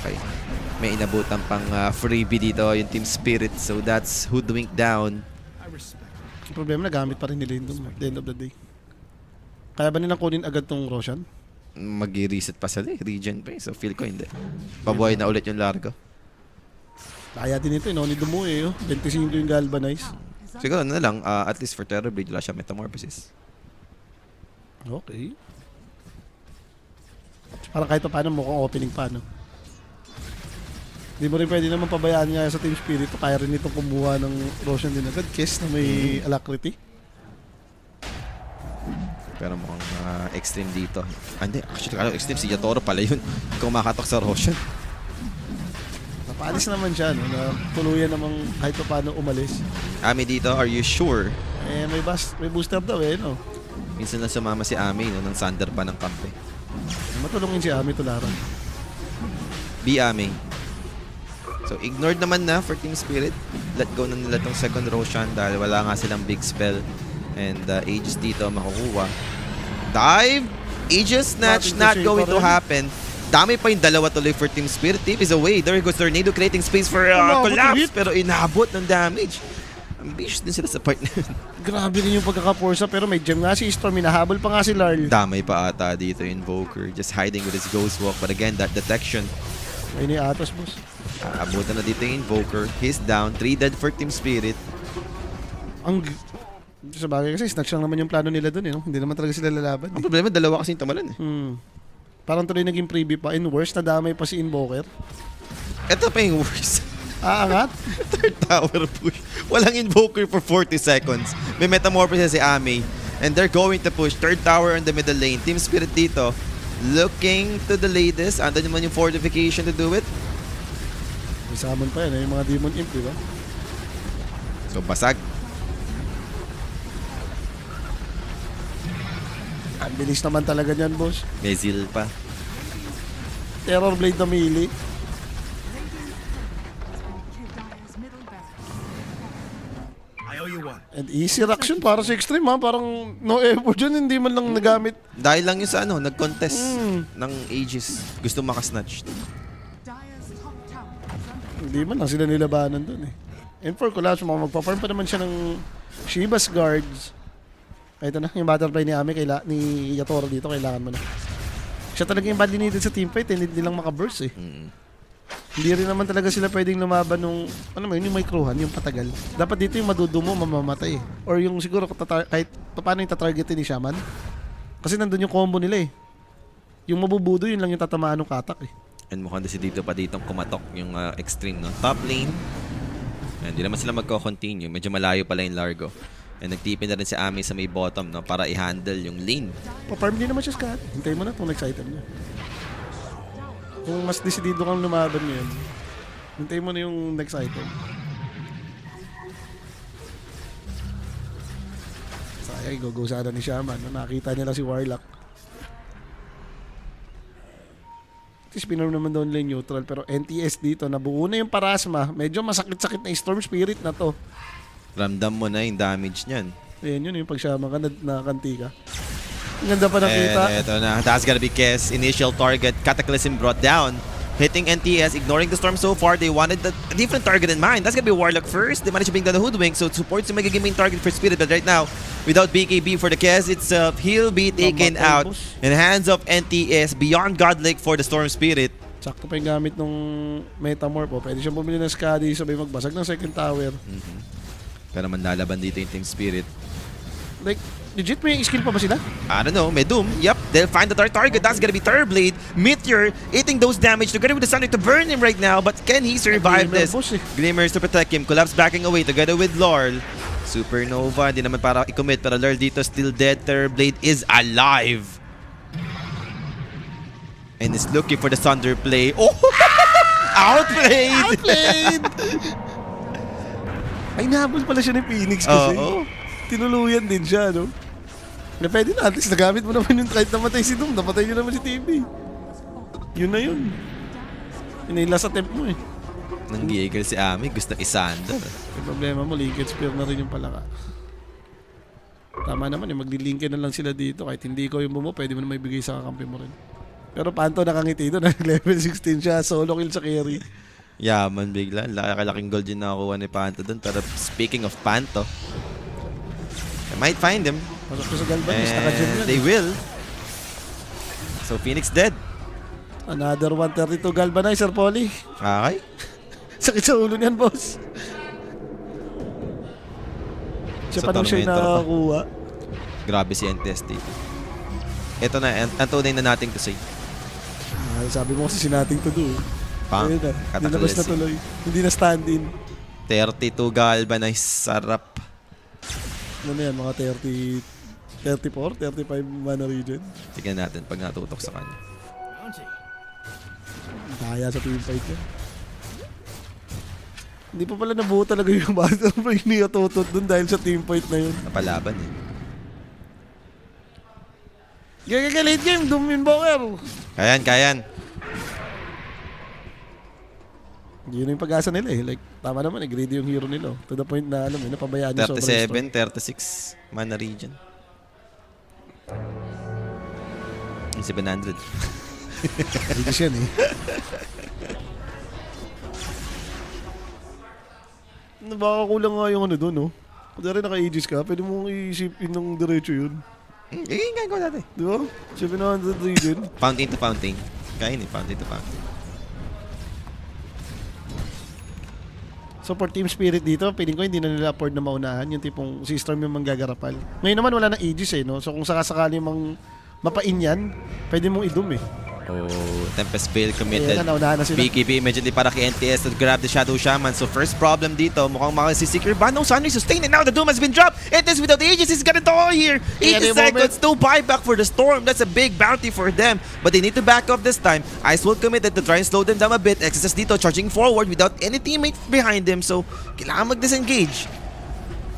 Okay. May inabutan pang freebie dito yung Team Spirit. So that's Hoodwink down.
Yung problema, nagamit pa rin nila yung doom at the end of the day. Kaya ba nilang kunin agad tong Roshan?
Mag-reset pa sila eh. Regen pa eh. So feel ko hindi. Pabuhay na ulit yung Largo.
Kaya din ito, no? Ni Dumo eh. 25 yung Galvanize.
Siguro na lang, at least for Terror Blade, wala siya Metamorphosis.
Okay. Parang kahit pa paano mukhang opening pa, no? Hindi mo rin pwede naman pabayaan nga sa Team Spirit. Kaya rin itong kumuha ng Roshan din agad. Kes na may alacrity.
Pero mukhang extreme dito. Hindi, actually, extreme si Yatoro pala yun. Kung makatok sa Roshan.
Napaalis naman siya, no? Na tuluyan namang kahit pa paano umalis.
Ami dito, are you sure?
Eh, may booster daw eh, no?
Minsan na sumama si Ami, no? Nang Sander pa ng kampe.
Matulungin si Ami tularan.
B Ami. So, ignored naman na for Team Spirit. Let go na nila tong second Roshan dahil wala nga silang big spell. And Aegis dito makukuha. Dive! Aegis snatch, not going to happen. Dami pa yung dalawa tuloy for Team Spirit. Tip is away. There goes Tornado creating space for
Inabot
collapse.
ulit.
Pero inabot ng damage. Ambitious din sila sa part na yun.
Grabe rin yung pagkakaporsa pero may gem nga si Storm. Hinahabol pa nga si Larl.
Damay pa ata dito Invoker. Just hiding with his Ghost Walk. But again, that detection.
Ay ni Atos, boss.
Abutan na dito yung Invoker. He's down. 3 dead for Team Spirit.
Sa bagay kasi, snatch lang naman yung plano nila dun, eh, no? Hindi naman talaga sila lalaban.
Ang problema, dalawa kasi yung tamalan eh.
Parang tuloy naging preview pa. And worse, nadamay pa si Invoker.
Ito pa yung worst.
Aangat.
Third tower push. Walang Invoker for 40 seconds. May Metamorphosis si Ame. And they're going to push. Third tower in the middle lane. Team Spirit dito. Looking to delay this. Andan naman yung fortification to do it.
May summon pa yan, eh, yung mga Demon Imp, di ba?
So basag.
Ang bilis naman talaga niyan, boss.
May Zeal pa.
Terror Blade na melee.
Kill Dire's middle barracks.
I owe you one.
And easy reaction para sa Extreme, ha? Parang no effort dyan, hindi man lang nagamit.
Dahil lang yun sa ano, nag-contest ng Aegis. Gusto makasnatch.
Dire's top tower is under
Hindi man lang sila nilabanan dun, eh. And for collapse, magpa-farm pa naman siya ng Shiva's Guards. Ito na, yung butterfly ni Ame, ni Yatoro dito, kailangan mo na. Siya talaga yung badly needed sa teamfight, eh. Hindi lang makaburst, eh. Hindi rin naman talaga sila pwedeng lumaban nung, ano mo yun, yung microhan, yung patagal. Dapat dito yung madudumo, mamamatay, eh. Or yung siguro, kahit paano yung tatargetin ni Shaman. Kasi nandun yung combo nila, eh. Yung mabubudo, yun lang yung tatamaan ng katak, eh.
And mukhang dito pa ditong kumatok yung Extreme, no? Top lane. And hindi naman sila magko-continue. Medyo malayo pala yung Largo. And nagtipin na rin si Ame sa may bottom, no? Para i-handle yung lane.
Pa-farm din naman siya, Scott. Hintayin mo na itong next item niya. Kung mas desidido kang lumaban ngayon, hintayin mo na yung next item. Sayang, go sana ni Shaman. No? Nakita niya lang si Warlock. Spinner naman doon lane neutral, pero NTS dito, nabuo na yung Parasma. Medyo masakit-sakit na yung Storm Spirit na to.
Ramdam mo na yung damage niyan.
Ayan yun, yung pagsama ka, nakakanti ka. Ang ganda pa nakita.
And eto na, that's gonna be Kess. Initial target, Cataclysm brought down. Hitting NTS, ignoring the Storm so far. They wanted a different target in mind. That's gonna be Warlock first. They managed to bring down the Hoodwink, so supports yung magiging main target for Spirit. But right now, without BKB for the Kess itself, he'll be taken
Mamatay,
out
boss.
in the hands of NTS. Beyond Godlike for the Storm Spirit.
Sakto pa yung gamit nung Metamorph. Pwede siyang bumili ng Skadi, sabay magbasag ng second tower.
Pero manlalaban dito yung Team Spirit.
Like, legit may skill pa ba sila?
I don't know, may Doom. Yep, they'll find the target. That's gonna be Terrorblade. Meteor eating those damage together with the Thunder to burn him right now. But can he survive
Glimmer,
this?
boss, eh.
Glimmers to protect him. Collapse backing away together with Lorl. Supernova, hindi naman para i-commit. Pero Lorl dito still dead. Terrorblade is alive. And is looking for the Thunder play. Oh! Outplayed!
Outplayed! Ay, nahabol pala siya ni Phoenix kasi.
Oo.
Tinuluyan din siya, no? Na pwede na, at least nagamit mo naman yung kahit namatay si Doom, napatay nyo naman si TV. Yun na yun. Yun na yung last attempt mo, eh.
Nanggigil si Ami, gusto isanda.
Yung problema mo, linkage spear na rin yung palaka. Tama naman, maglilinkin na lang sila dito. Kahit hindi ko yung bumo, pwede mo na may bigay sa kakampi mo rin. Pero Panto nakangiti doon, level 16 siya, solo kill sa carry.
Yaman bigla. Laki-laking gold yung nakakuha ni Panto dun. Pero speaking of Panto, I might find him.
Pasok ko sa Galvanis, naka-gem
And
yan.
they will. So Phoenix dead.
Another 132 Galvanizer, Polly.
Okay.
Sakit sa ulo niyan, boss. Siya
Sa
pa nung siya
Tormentor pa.
nakakuha.
Grabe si NTS dito. Ito na, ang tunay na nating to say.
Sabi mo kasi sinating to do.
Pang,
Ayun na, dinabas na
Cataclysm.
tuloy. Hindi na stand-in.
32 Galvanize, sarap.
Ano na yan, mga 34, 35 mana region.
Tignan natin pag natutok sa kanya.
Bounty.
Kaya sa team fight yan. Hindi pa pala nabuo talaga yung butterfly ni Atotot dun dahil sa team fight na yun.
Napalaban eh.
Late game, Doom Invoker.
Kayan.
Yun yung pag-asa nila eh. Like, tama naman eh, greedy yung hero nila. To the point na, alam mo, napabayaan yung sobrang
37, 36 mana region. Yung 700.
Bilis yan eh. Baka kulang nga yung ano doon, no? Kung naka-Aegis ka, pwede mong isipin ng diretso yun.
Ingay ko dati.
Di ba? 700 region.
Fountain to fountain. Kaya ni fountain to fountain.
So for Team Spirit dito, feeling ko hindi na nila afford na maunahan. Yung tipong si Storm yung manggagarapal. Ngayon naman wala na Aegis eh, no? So kung sakasakali mang mapain yan, pwede mong idum eh.
Oh, Tempest Veil committed.
Ayan na, naunahan na sila.
BKB immediately para kay NTS to grab the Shadow Shaman. So first problem dito, mukhang makasisecure ba? No, Sunray sustain and now the Doom has been dropped. NTS without the Aegis is gonna die here. 80 seconds, no buyback for the Storm. That's a big bounty for them. But they need to back up this time. Ice will committed to try and slow them down a bit. XSS dito charging forward without any teammate behind them. So kailangan mag-disengage.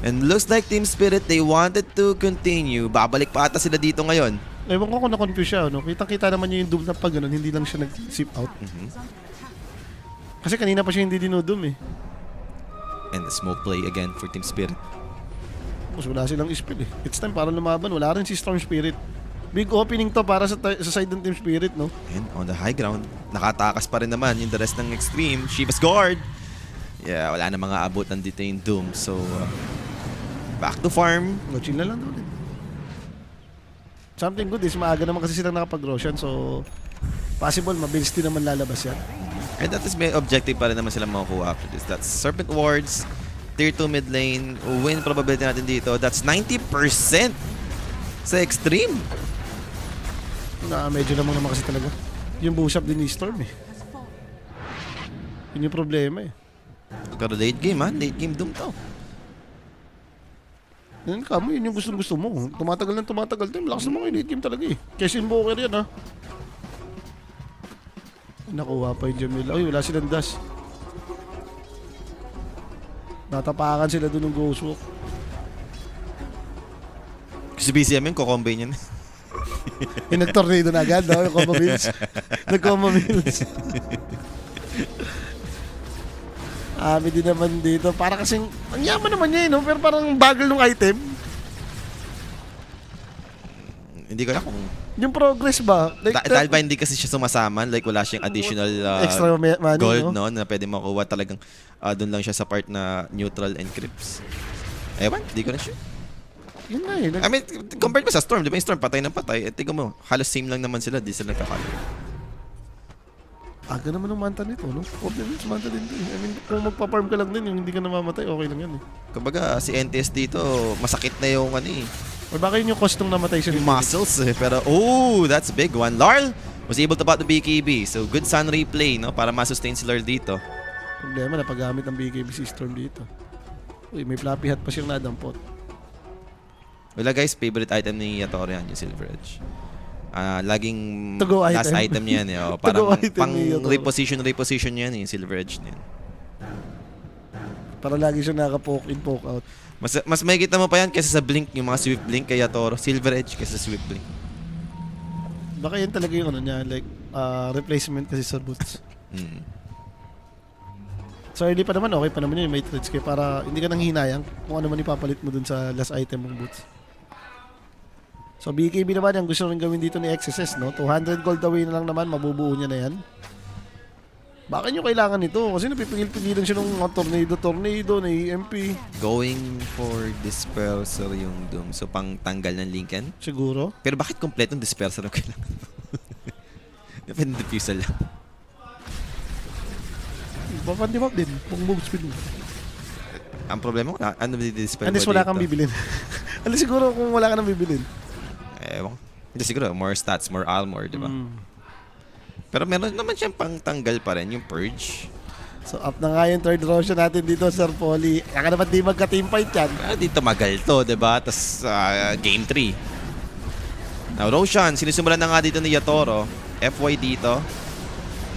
And looks like Team Spirit, they wanted to continue. Babalik pa ata sila dito ngayon.
Ewan ko kung na-confuse siya, no? Kitang-kita naman niya yung Doom na pag ganun, hindi lang siya nag-zip out. Kasi kanina pa siya hindi dinudum eh.
And the smoke play again for Team Spirit.
Mas wala silang spell eh. It's time para lumaban. Wala rin si Storm Spirit. Big opening to para sa side ng Team Spirit, no?
And on the high ground, nakatakas pa rin naman yung the rest ng Extreme. Shiva's Guard. Yeah, wala na mga abutan dito yung Doom. So, back to farm.
No, chill na lang daw din. Something good is maaga naman kasi silang nakapag-Roshan. So, possible, mabilis din naman lalabas yan.
And that is may objective pa rin naman sila makukuha after this. That's Serpent Wards, Tier 2 mid lane. Win probability natin dito. That's 90% sa Extreme.
Medyo naman kasi talaga. Yung bush up din ni Storm eh. Yun yung problema eh.
Pero late game ha, late game Doom to.
Yan ka mo, yun yung gusto mo. Tumatagal ng tumatagal din. Lakas naman yung late game talaga eh. Cash invoker yan ha. Nakuha pa yung Jamil. Ay, wala silang dash. Natapakan sila dun ng Ghost Walk.
Kasi BCM yun, kukombine yun.
Yung nag-tornado na agad, no? Yung Combo Mills. Nag-Combo Mills. Ami din naman dito. Para kasing, ang yaman naman niya, no? Pero parang bagal ng item.
Hindi ko alam kung...
Yung progress ba? Like,
Dahil ba hindi kasi siya sumasama, like wala siyang additional
extra money,
gold,
no?
no? Na pwede makuha talagang doon lang siya sa part na neutral and creeps. Ewan, hindi ko na sure.
Yun na eh.
I mean, compared mo sa Storm, di ba yung Storm patay ng patay? Eh, tingnan mo, halos same lang naman sila, di sila kakalo.
Aga naman ng manta nito, no? Problem yun, manta din. I mean, kung magpa-farm ka lang din, yung hindi ka namamatay, okay lang yan eh.
Kumbaga, si NTS dito, masakit na yung ano eh.
Or baka yun yung cost nung namatay siya.
Yung muscles eh. Pero, oh, that's a big one. Larl was able to bot the BKB. So, good sun replay, no? Para ma-sustain si Larl dito.
Problema na paggamit ng BKB si Storm dito. Uy, may floppy hat pa siyang nadampot.
Wala guys, favorite item ni Yatoro yan, yung Silver Edge. Laging
To-go
last
item.
item yan eh. Oh,
To-go
parang
item
pang
ni Yatoro.
reposition yan eh, yung Silver Edge niyan.
Para lagi siya naka-poke in, poke out.
Mas makikita mo pa yan kaysa sa Blink, yung mga Swift Blink kay Yatoro. Silver Edge kaysa Swift Blink.
Baka yan talaga yung ano niya, like, replacement kasi sa boots.
Mm.
So early pa naman, okay pa naman yun, may threads kayo para hindi ka nang hinayang kung ano man ipapalit mo dun sa last item mong boots. So BKB naman, ang gusto rin gawin dito ni XSS, no? 200 gold away na lang naman, mabubuo niya na yan. Bakit nyo kailangan ito? Kasi napipigil-pigilan siya ng mga tornado, na EMP.
Going for Disperser yung Doom. So, pang tanggal ng Lincoln.
Siguro.
Pero bakit kompletong Disperser ang kailangan mo? Depende diffusal lang.
Papandimap din, kung move speed mo.
Ang problema ko, ano ba di-dispel
Unless
mo
wala
dito?
kang bibilin. Unless siguro kung wala ka nang bibilin.
Ewan ko. Hindi siguro, more stats, more armor, di ba? Pero meron naman siyang pangtanggal pa rin, yung Purge.
So up na nga yung third Roshan natin dito, Sir Polly. Kaya ka naman di magka-team fight yan.
Dito magal to, di ba? Tapos game 3. Now, Roshan, sinisimulan na nga dito ni Yatoro. FY dito.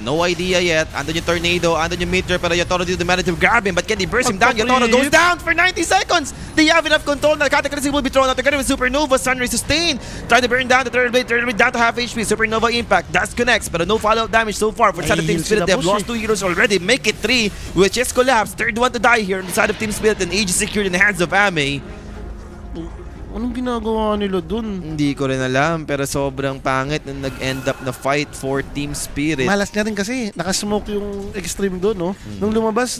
No idea yet. Andun yung tornado, andun yung meteor, pero Yatoro dito managed to grab him. But can he burst him down? Yatoro goes down for 90 seconds. They have enough control. Now, Cataclysm will be thrown out together with Supernova. Sunray sustained. Trying to burn down the third blade down to half HP. Supernova impact. That connects, but no follow-up damage so far for the side of Team Spirit. They have lost 2 heroes already. Make it 3, which is collapsed. Third one to die here on the side of Team Spirit, and Age is secured in the hands of Ame.
Anong ginagawa nila dun?
Hindi ko rin alam, pero sobrang pangit na nag-end up na fight for Team Spirit.
Malas niya rin kasi. Nakasmoke yung extreme doon, no? Nung lumabas,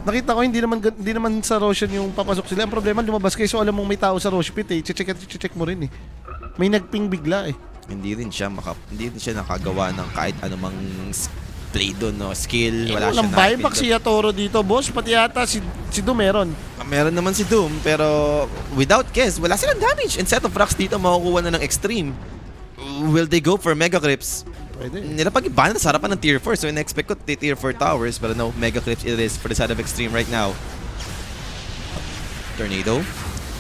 Nakita ko hindi naman sa Roshan yung papasok sila. Ang problema lumabas kayo so alam mong may tao sa Rosh Pit eh. Check mo rin eh. May nagping bigla eh.
Hindi rin siya nakagawa ng kahit anumang play doon, no? Skill, wala siya
Walang buyback si Yatoro dito, boss. Pati yata si Doom meron.
Meron naman si Doom, pero without Kez, wala silang damage. And set of rocks dito, makukuha na ng extreme. Will they go for Mega Clips?
Pwede.
Nilapag-iba na sa harapan ng tier 4, so in-expect ko tier 4 towers, pero no, Mega Clips it is for the side of extreme right now. Tornado.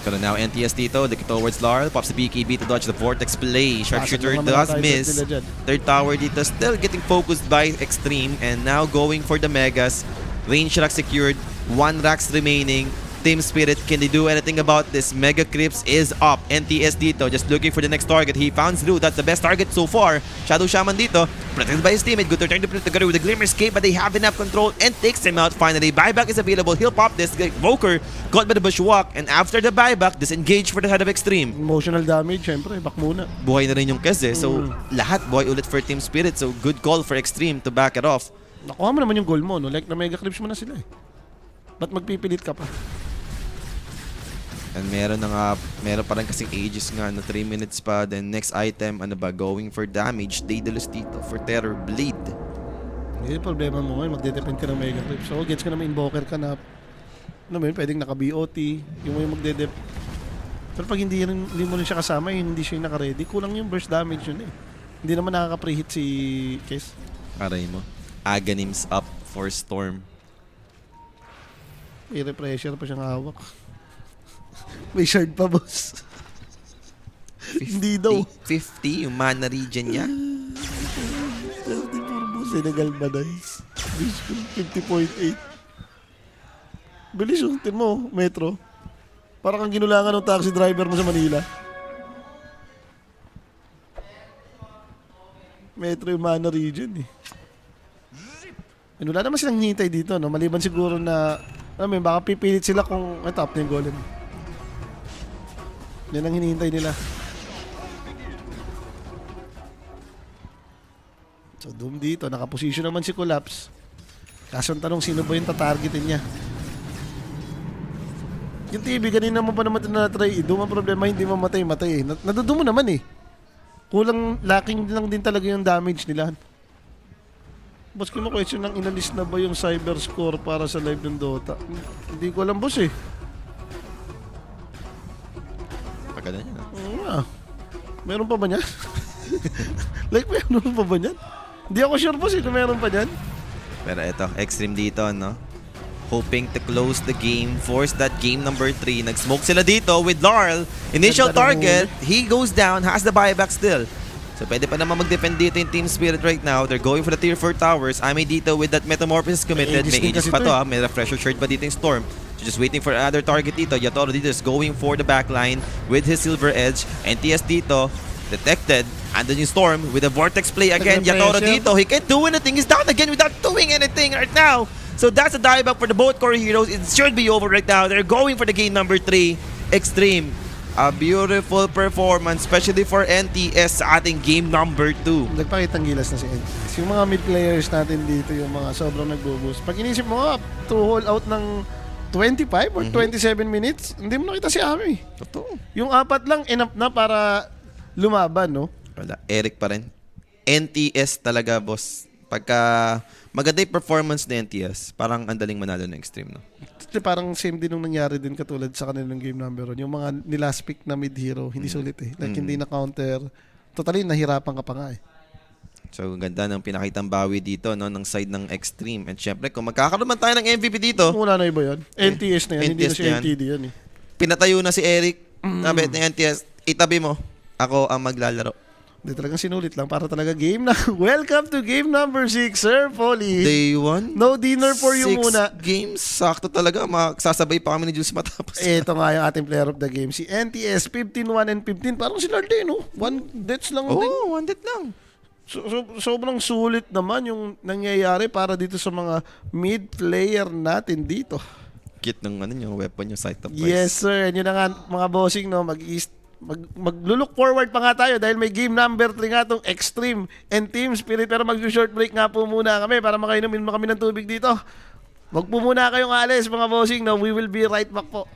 Pero now NTS dito, look towards Larl, pops the BKB to dodge the Vortex play. Sharpshooter
Pasok naman
does
mga
miss.
nila dyan.
Third tower dito, still getting focused by Extreme, and now going for the Megas. Range rack secured, 1 racks remaining. Team Spirit, can they do anything about this? Mega Crips is up. NTS dito, just looking for the next target. He found Zru, that's the best target so far. Shadow Shaman dito, protected by his teammate. Good to turn to play together with the Glimmer Escape, but they have enough control and takes him out finally. Buyback is available. He'll pop this. Voker caught by the Bushwalk, and after the buyback, disengage for the head of Extreme.
Emotional damage, syempre, back muna.
Buhay na rin yung Kez eh. So, lahat buhay ulit for Team Spirit. So, good call for Extreme to back it off.
Nakuha mo naman yung goal mo, no? Like na Mega Clips mo na sila eh. Ba't magpipilit ka pa?
And meron pa rin kasing ages nga na 3 minutes pa. Then next item, ano ba? Going for damage. Daedalus dito for Terror Bleed.
Hindi problema mo ngayon, magdedepend ka ng Mega Clips. So, gets ka na may invoker ka na, ano mo yun, pwedeng naka-BOT, yung magdedep. Pero pag hindi mo rin siya kasama, hindi siya yung naka-ready, kulang yung burst damage yun eh. Hindi naman nakaka-preheat si Kes.
Aray mo. Aghanims up for Storm.
May repressure pa siyang hawak. May shard pa, boss. Hindi daw.
50 yung mana region niya.
34 boss, Senegal ba nice? 50.8. Bilis yung tin mo, Metro. Para kang ginulangan ng taxi driver mo sa Manila. Metro yung mana region eh. And wala naman silang hinihintay dito, no? Maliban siguro na, baka pipilit sila kung ito, up na yung golem. Yan ang hinihintay nila. So, Doom dito. Nakaposition naman si Collapse. Kaso ang tanong, sino ba yung tatargetin niya? Yung TV, kanina mo pa naman na-try. Doom ang problema, hindi mamatay-matay eh. Nadudo mo naman eh. Kulang, lacking lang din talaga yung damage nila. Boss, kung question ng inalis na ba yung cyber score para sa live ng Dota? Hindi ko alam, boss eh.
Pagkada niya.
Oo nga. Meron pa ba niyan? Like, meron pa ba niyan? Hindi ako sure, boss eh, kung meron pa niyan.
Pero ito, Extreme dito, no? Hoping to close the game, force that game number 3. Nag-smoke sila dito with Larl. Initial
Ganda ng
target, he goes down, has the buyback still. So pwede pa naman mag-defend dito yung Team Spirit right now. They're going for the tier 4 towers. Ame dito with that Metamorphosis committed. May Aegis pa to ha. May refresher shirt pa dito yung Storm. So just waiting for another target dito. Yatoro dito is going for the backline with his Silver Edge. NTS dito, detected. Andun yung Storm with a Vortex play again. Yatoro dito, he can't do anything. He's down again without doing anything right now. So that's a dieback for the both core heroes. It should be over right now. They're going for the game number 3. Extreme. A beautiful performance, especially for NTS sa ating game number 2.
Nagpakitang gilas na si NTS. Yung mga mid players natin dito, yung mga sobrang nagbo-boost. Pag inisip mo nga, to hold out ng 25 or 27 minutes, hindi mo nakita si Ami.
Totoo.
Yung 4 lang, enough na para lumaban, no?
Wala, Eric pa rin. NTS talaga, boss. Pagka maganda yung performance ni NTS, parang andaling manalo ng Extreme, no?
Kasi parang same din nung nangyari din katulad sa kanilang game number 1. Yung mga nilast pick na mid-hero, hindi sulit eh. Like hindi na-counter. Totally, nahirapan ka pa nga eh.
So, ganda ng pinakitang bawi dito, no, ng side ng Extreme. And syempre, kung magkakaroon man tayo ng MVP dito,
Wala na iba yan. NTS na yan, hindi na
NTS
si
yan.
NTD yan eh.
pinatayo na si Eric. Sabi ni NTS, itabi mo. Ako ang maglalaro.
Hindi talagang sinulit lang para talaga game na. Welcome to game number 6, Sir Polly.
Day 1.
No dinner for you muna.
6 games. Sakto talaga. Magsasabay pa kami ni Jules matapos.
Ito nga yung ating player of the game. Si NTS, 15-1 and 15. Parang sila din, no? 1 deaths lang din.
Oo, 1 death lang.
Sobrang sulit naman yung nangyayari para dito sa mga mid player natin dito.
Cute ng ano yung weapon yung sight of price.
Yes, sir. Yun na nga, mga bossing, no? Mag-look forward pa nga tayo dahil may game number 3 nga itong Extreme and Team Spirit. Pero mag-short break nga po muna kami para makainumin kami ng tubig dito. Wag po muna kayong alis mga bossing. No? We will be right back po.